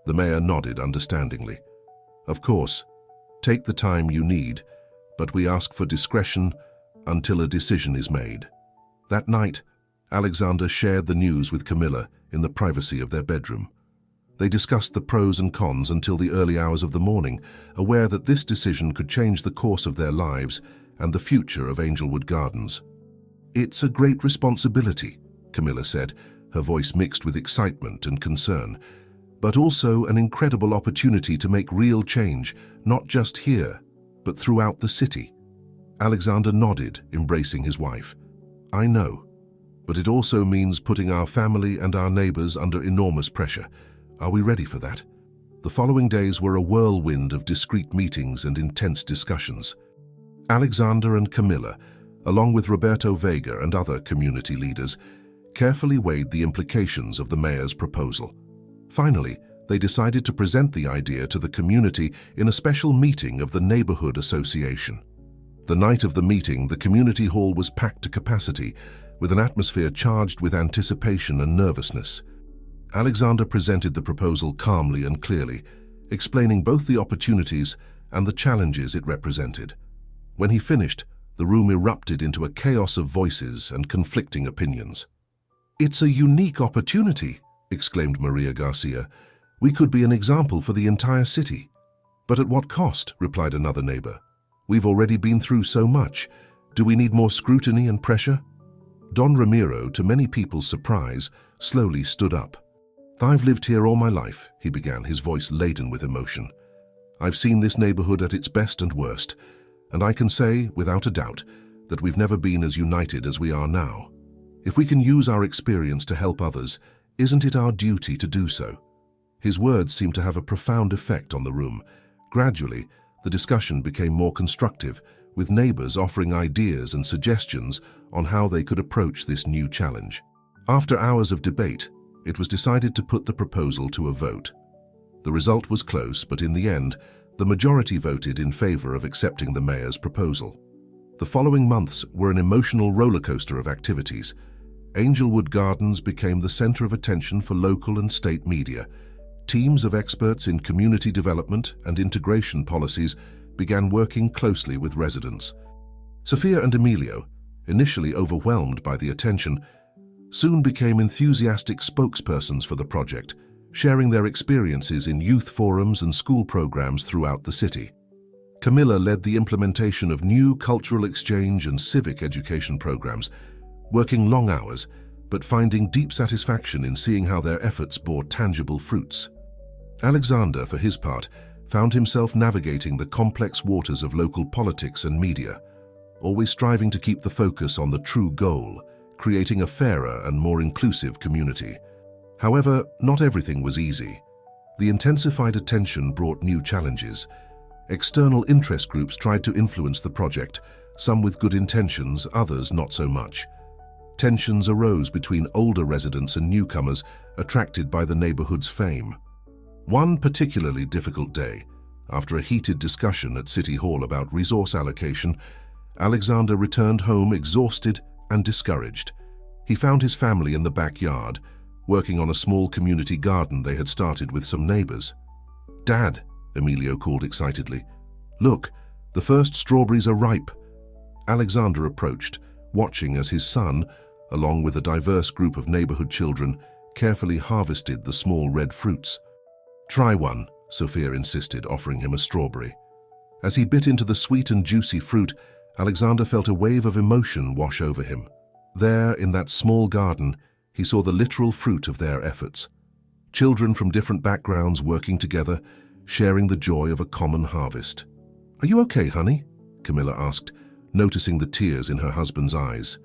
The mayor nodded understandingly. "Of course, take the time you need, but we ask for discretion until a decision is made." That night, Alexander shared the news with Camilla in the privacy of their bedroom. They discussed the pros and cons until the early hours of the morning, aware that this decision could change the course of their lives and the future of Angelwood Gardens. "It's a great responsibility," Camilla said, her voice mixed with excitement and concern, "but also an incredible opportunity to make real change, not just here, but throughout the city." Alexander nodded, embracing his wife. "I know, but it also means putting our family and our neighbors under enormous pressure. Are we ready for that?" The following days were a whirlwind of discreet meetings and intense discussions. Alexander and Camilla, along with Roberto Vega and other community leaders, carefully weighed the implications of the mayor's proposal. Finally, they decided to present the idea to the community in a special meeting of the neighborhood association. The night of the meeting, the community hall was packed to capacity, with an atmosphere charged with anticipation and nervousness. Alexander presented the proposal calmly and clearly, explaining both the opportunities and the challenges it represented. When he finished, the room erupted into a chaos of voices and conflicting opinions. "It's a unique opportunity," exclaimed Maria Garcia. "We could be an example for the entire city." "But at what cost?" replied another neighbor. "We've already been through so much. Do we need more scrutiny and pressure?" Don Ramiro, to many people's surprise, slowly stood up. "I've lived here all my life," he began, his voice laden with emotion. "I've seen this neighborhood at its best and worst, and I can say, without a doubt, that we've never been as united as we are now. If we can use our experience to help others, isn't it our duty to do so?" His words seemed to have a profound effect on the room. Gradually, the discussion became more constructive, with neighbors offering ideas and suggestions on how they could approach this new challenge. After hours of debate, it was decided to put the proposal to a vote. The result was close, but in the end, the majority voted in favor of accepting the mayor's proposal. The following months were an emotional rollercoaster of activities. Angelwood Gardens became the center of attention for local and state media. Teams of experts in community development and integration policies began working closely with residents. Sophia and Emilio, initially overwhelmed by the attention, soon became enthusiastic spokespersons for the project, sharing their experiences in youth forums and school programs throughout the city. Camilla led the implementation of new cultural exchange and civic education programs, working long hours, but finding deep satisfaction in seeing how their efforts bore tangible fruits. Alexander, for his part, found himself navigating the complex waters of local politics and media, always striving to keep the focus on the true goal, creating a fairer and more inclusive community. However, not everything was easy. The intensified attention brought new challenges. External interest groups tried to influence the project, some with good intentions, others not so much. Tensions arose between older residents and newcomers attracted by the neighborhood's fame. One particularly difficult day, after a heated discussion at City Hall about resource allocation, Alexander returned home exhausted and discouraged. He found his family in the backyard, working on a small community garden they had started with some neighbors. "Dad," Emilio called excitedly, "look, the first strawberries are ripe." Alexander approached, watching as his son, along with a diverse group of neighborhood children, carefully harvested the small red fruits. "Try one," Sophia insisted, offering him a strawberry. As he bit into the sweet and juicy fruit, Alexander felt a wave of emotion wash over him. There, in that small garden, he saw the literal fruit of their efforts. Children from different backgrounds working together, sharing the joy of a common harvest. "Are you okay, honey?" Camilla asked, noticing the tears in her husband's eyes.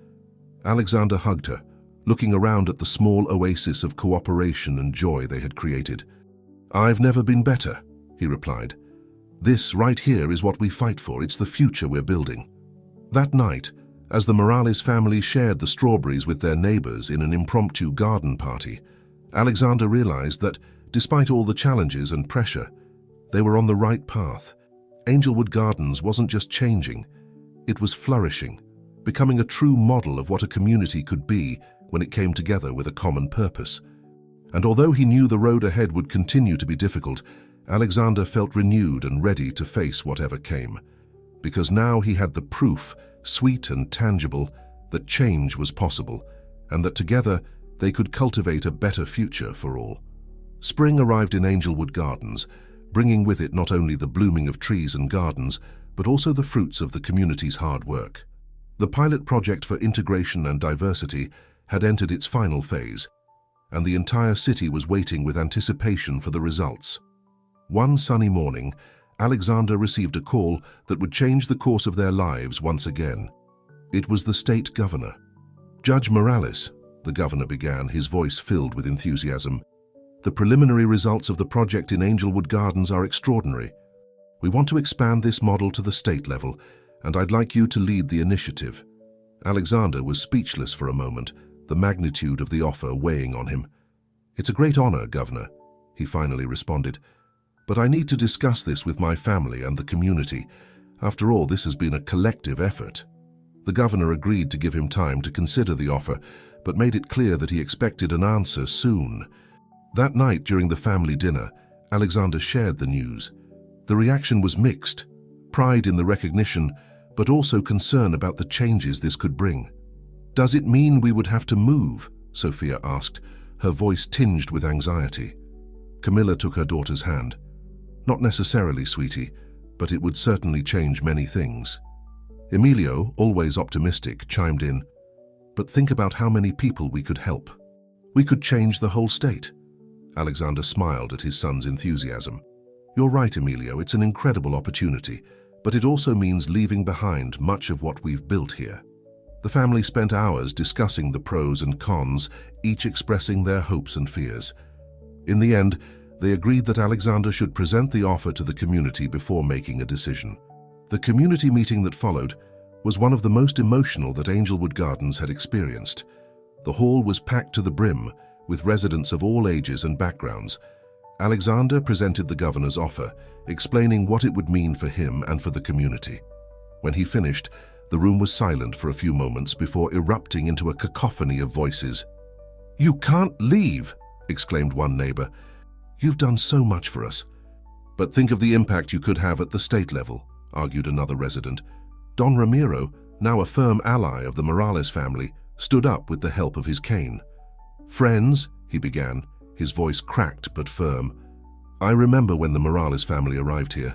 Alexander hugged her, looking around at the small oasis of cooperation and joy they had created. "I've never been better," he replied. "This right here is what we fight for. It's the future we're building." That night, as the Morales family shared the strawberries with their neighbors in an impromptu garden party, Alexander realized that, despite all the challenges and pressure, they were on the right path. Angelwood Gardens wasn't just changing, it was flourishing, becoming a true model of what a community could be when it came together with a common purpose. And although he knew the road ahead would continue to be difficult, Alexander felt renewed and ready to face whatever came. Because now he had the proof, sweet and tangible, that change was possible, and that together they could cultivate a better future for all. Spring arrived in Angelwood Gardens, bringing with it not only the blooming of trees and gardens, but also the fruits of the community's hard work. The pilot project for integration and diversity had entered its final phase, and the entire city was waiting with anticipation for the results. One sunny morning, Alexander received a call that would change the course of their lives once again. It was the state governor. "Judge Morales," the governor began, his voice filled with enthusiasm. "The preliminary results of the project in Angelwood Gardens are extraordinary. We want to expand this model to the state level, and I'd like you to lead the initiative." Alexander was speechless for a moment, the magnitude of the offer weighing on him. "It's a great honor, Governor," he finally responded. "But I need to discuss this with my family and the community. After all, this has been a collective effort." The governor agreed to give him time to consider the offer, but made it clear that he expected an answer soon. That night during the family dinner, Alexander shared the news. The reaction was mixed, pride in the recognition, but also concern about the changes this could bring. "Does it mean we would have to move?" Sophia asked, her voice tinged with anxiety. Camilla took her daughter's hand. "Not necessarily, sweetie, but it would certainly change many things." Emilio, always optimistic, chimed in, "But think about how many people we could help. We could change the whole state." Alexander smiled at his son's enthusiasm. "You're right, Emilio, it's an incredible opportunity, but it also means leaving behind much of what we've built here." The family spent hours discussing the pros and cons, each expressing their hopes and fears. In the end, they agreed that Alexander should present the offer to the community before making a decision. The community meeting that followed was one of the most emotional that Angelwood Gardens had experienced. The hall was packed to the brim, with residents of all ages and backgrounds. Alexander presented the governor's offer, explaining what it would mean for him and for the community. When he finished, the room was silent for a few moments before erupting into a cacophony of voices. "You can't leave!" exclaimed one neighbor. "You've done so much for us." "But think of the impact you could have at the state level," argued another resident. Don Ramiro, now a firm ally of the Morales family, stood up with the help of his cane. "Friends," he began, his voice cracked but firm. "I remember when the Morales family arrived here.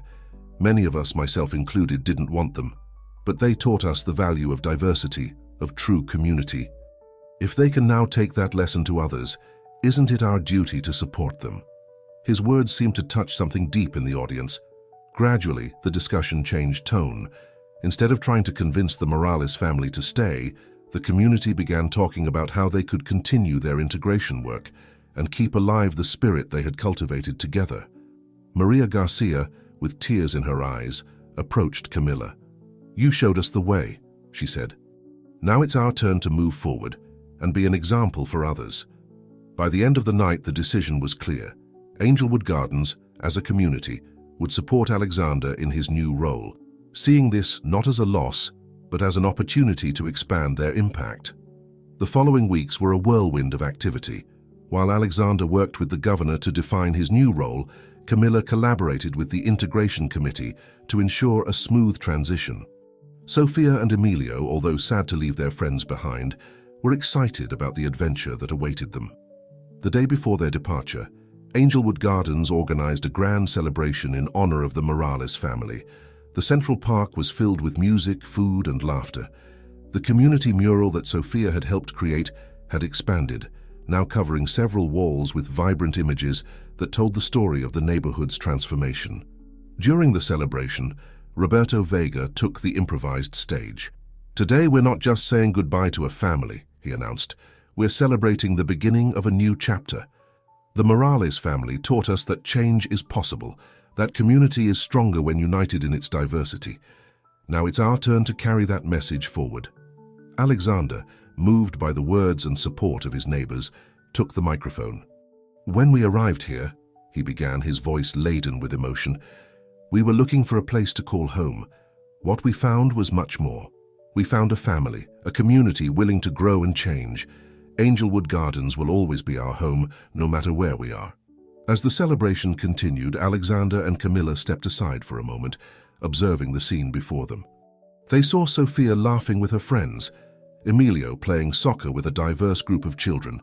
Many of us, myself included, didn't want them. But they taught us the value of diversity, of true community. If they can now take that lesson to others, isn't it our duty to support them?" His words seemed to touch something deep in the audience. Gradually, the discussion changed tone. Instead of trying to convince the Morales family to stay, the community began talking about how they could continue their integration work and keep alive the spirit they had cultivated together. Maria Garcia, with tears in her eyes, approached Camilla. "You showed us the way," she said. "Now it's our turn to move forward and be an example for others." By the end of the night, the decision was clear. Angelwood Gardens, as a community, would support Alexander in his new role, seeing this not as a loss, but as an opportunity to expand their impact. The following weeks were a whirlwind of activity. While Alexander worked with the governor to define his new role, Camilla collaborated with the Integration Committee to ensure a smooth transition. Sophia and Emilio, although sad to leave their friends behind, were excited about the adventure that awaited them. The day before their departure, Angelwood Gardens organized a grand celebration in honor of the Morales family. The Central Park was filled with music, food, and laughter. The community mural that Sophia had helped create had expanded, now covering several walls with vibrant images that told the story of the neighborhood's transformation. During the celebration, Roberto Vega took the improvised stage. "Today we're not just saying goodbye to a family," he announced. "We're celebrating the beginning of a new chapter. The Morales family taught us that change is possible, that community is stronger when united in its diversity. Now it's our turn to carry that message forward." Alexander, moved by the words and support of his neighbors, took the microphone. "When we arrived here," he began, his voice laden with emotion, We were looking for a place to call home. What we found was much more. We found a family, a community willing to grow and change. Angelwood Gardens will always be our home, no matter where we are. As the celebration continued, Alexander and Camilla stepped aside for a moment, observing the scene before them. They saw Sophia laughing with her friends, Emilio playing soccer with a diverse group of children,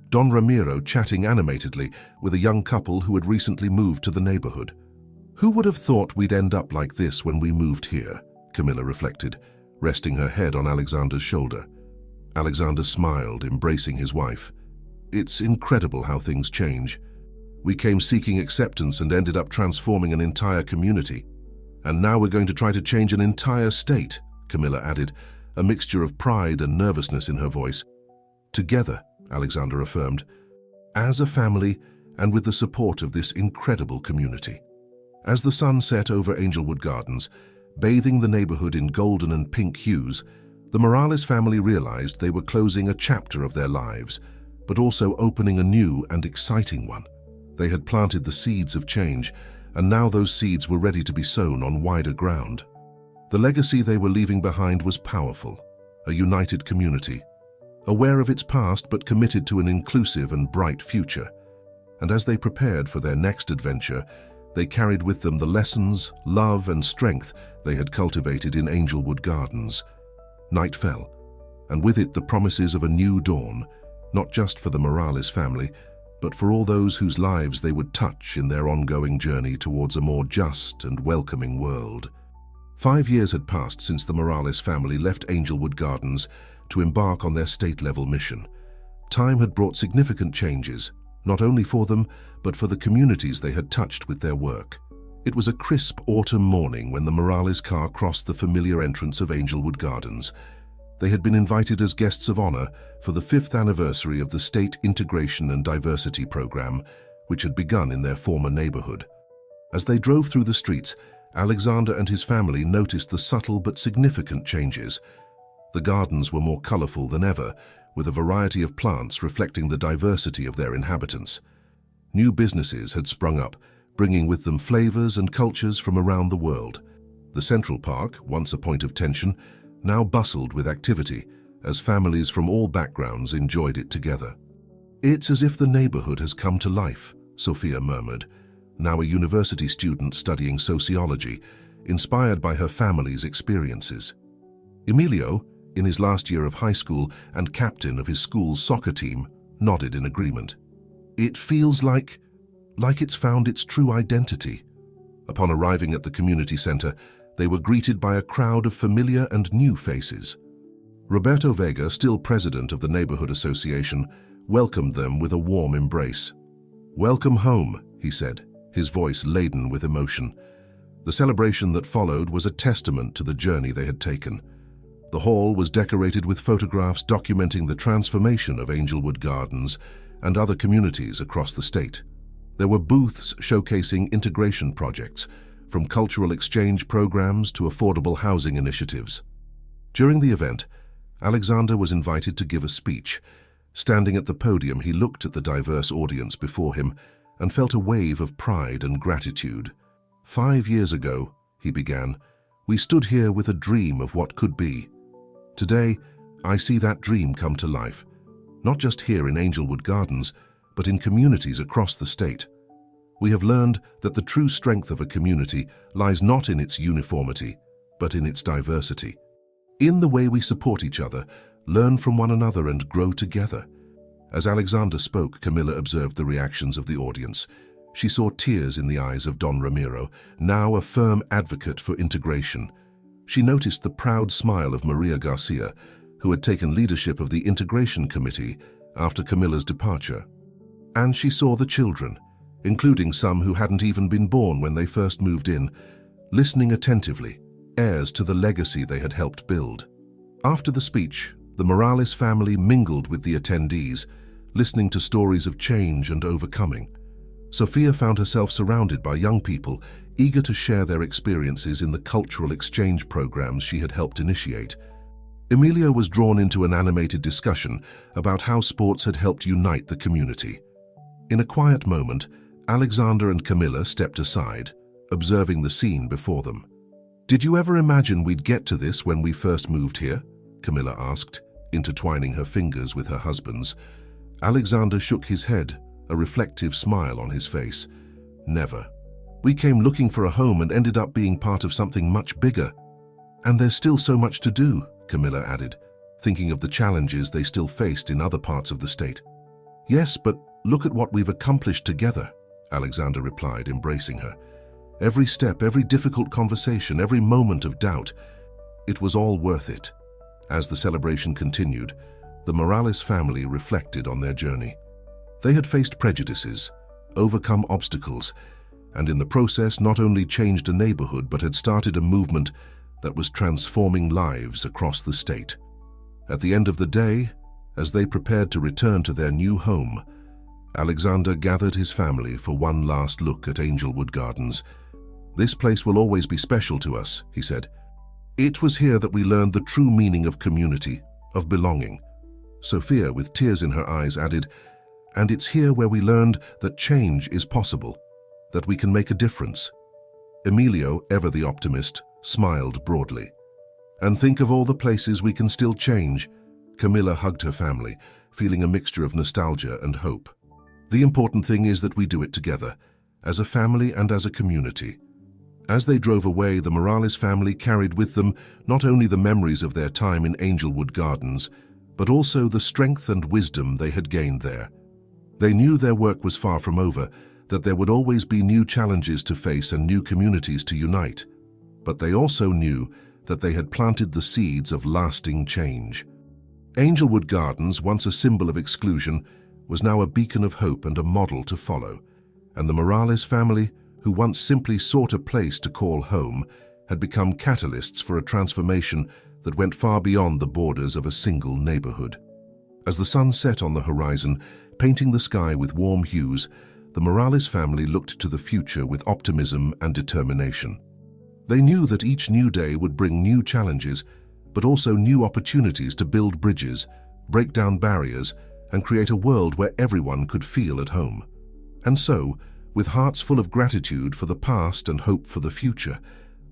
Don Ramiro chatting animatedly with a young couple who had recently moved to the neighborhood. Who would have thought we'd end up like this when we moved here? Camilla reflected, resting her head on Alexander's shoulder. Alexander smiled, embracing his wife. It's incredible how things change. We came seeking acceptance and ended up transforming an entire community. And now we're going to try to change an entire state, Camilla added, a mixture of pride and nervousness in her voice. Together, Alexander affirmed, as a family and with the support of this incredible community. As the sun set over Angelwood Gardens, bathing the neighborhood in golden and pink hues, the Morales family realized they were closing a chapter of their lives, but also opening a new and exciting one. They had planted the seeds of change, and now those seeds were ready to be sown on wider ground. The legacy they were leaving behind was powerful, a united community, aware of its past but committed to an inclusive and bright future. And as they prepared for their next adventure, they carried with them the lessons, love, and strength they had cultivated in Angelwood Gardens. Night fell, and with it the promises of a new dawn, not just for the Morales family, but for all those whose lives they would touch in their ongoing journey towards a more just and welcoming world. 5 years had passed since the Morales family left Angelwood Gardens to embark on their state-level mission. Time had brought significant changes, not only for them, but for the communities they had touched with their work. It was a crisp autumn morning when the Morales car crossed the familiar entrance of Angelwood Gardens. They had been invited as guests of honor for the 5th anniversary of the State Integration and Diversity Program, which had begun in their former neighborhood. As they drove through the streets, Alexander and his family noticed the subtle but significant changes. The gardens were more colorful than ever, with a variety of plants reflecting the diversity of their inhabitants. New businesses had sprung up, bringing with them flavors and cultures from around the world. The Central Park, once a point of tension, now bustled with activity, as families from all backgrounds enjoyed it together. It's as if the neighborhood has come to life, Sophia murmured, now a university student studying sociology, inspired by her family's experiences. Emilio, in his last year of high school and captain of his school's soccer team, nodded in agreement. It feels like it's found its true identity. Upon arriving at the community center, they were greeted by a crowd of familiar and new faces. Roberto Vega, still president of the Neighborhood Association, welcomed them with a warm embrace. "Welcome home," he said, his voice laden with emotion. The celebration that followed was a testament to the journey they had taken. The hall was decorated with photographs documenting the transformation of Angelwood Gardens and other communities across the state. There were booths showcasing integration projects, from cultural exchange programs to affordable housing initiatives. During the event, Alexander was invited to give a speech. Standing at the podium, he looked at the diverse audience before him and felt a wave of pride and gratitude. 5 years ago, he began, we stood here with a dream of what could be. Today, I see that dream come to life, not just here in Angelwood Gardens, but in communities across the state. We have learned that the true strength of a community lies not in its uniformity, but in its diversity. In the way we support each other, learn from one another and grow together. As Alexander spoke, Camilla observed the reactions of the audience. She saw tears in the eyes of Don Ramiro, now a firm advocate for integration. She noticed the proud smile of Maria Garcia, who had taken leadership of the Integration Committee after Camilla's departure. And she saw the children, including some who hadn't even been born when they first moved in, listening attentively, heirs to the legacy they had helped build. After the speech, the Morales family mingled with the attendees, listening to stories of change and overcoming. Sophia found herself surrounded by young people eager to share their experiences in the cultural exchange programs she had helped initiate. Emilio was drawn into an animated discussion about how sports had helped unite the community. In a quiet moment, Alexander and Camilla stepped aside, observing the scene before them. "Did you ever imagine we'd get to this when we first moved here?" Camilla asked, intertwining her fingers with her husband's. Alexander shook his head, a reflective smile on his face. "Never. We came looking for a home and ended up being part of something much bigger. And there's still so much to do," Camilla added, thinking of the challenges they still faced in other parts of the state. "Yes, but look at what we've accomplished together," Alexander replied, embracing her. "Every step, every difficult conversation, every moment of doubt, it was all worth it." As the celebration continued, the Morales family reflected on their journey. They had faced prejudices, overcome obstacles, and in the process not only changed a neighborhood but had started a movement that was transforming lives across the state. At the end of the day, as they prepared to return to their new home, Alexander gathered his family for one last look at Angelwood Gardens. "This place will always be special to us," he said. "It was here that we learned the true meaning of community, of belonging." Sophia, with tears in her eyes, added, "And it's here where we learned that change is possible, that we can make a difference." Emilio, ever the optimist, smiled broadly. "And think of all the places we can still change." Camilla hugged her family, feeling a mixture of nostalgia and hope. "The important thing is that we do it together, as a family and as a community." As they drove away, the Morales family carried with them not only the memories of their time in Angelwood Gardens, but also the strength and wisdom they had gained there. They knew their work was far from over, that there would always be new challenges to face and new communities to unite. But they also knew that they had planted the seeds of lasting change. Angelwood Gardens, once a symbol of exclusion, was now a beacon of hope and a model to follow. And the Morales family, who once simply sought a place to call home, had become catalysts for a transformation that went far beyond the borders of a single neighborhood. As the sun set on the horizon, painting the sky with warm hues, the Morales family looked to the future with optimism and determination. They knew that each new day would bring new challenges, but also new opportunities to build bridges, break down barriers, and create a world where everyone could feel at home. And so, with hearts full of gratitude for the past and hope for the future,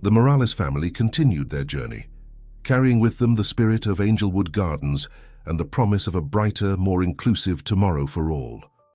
the Morales family continued their journey, carrying with them the spirit of Angelwood Gardens and the promise of a brighter, more inclusive tomorrow for all.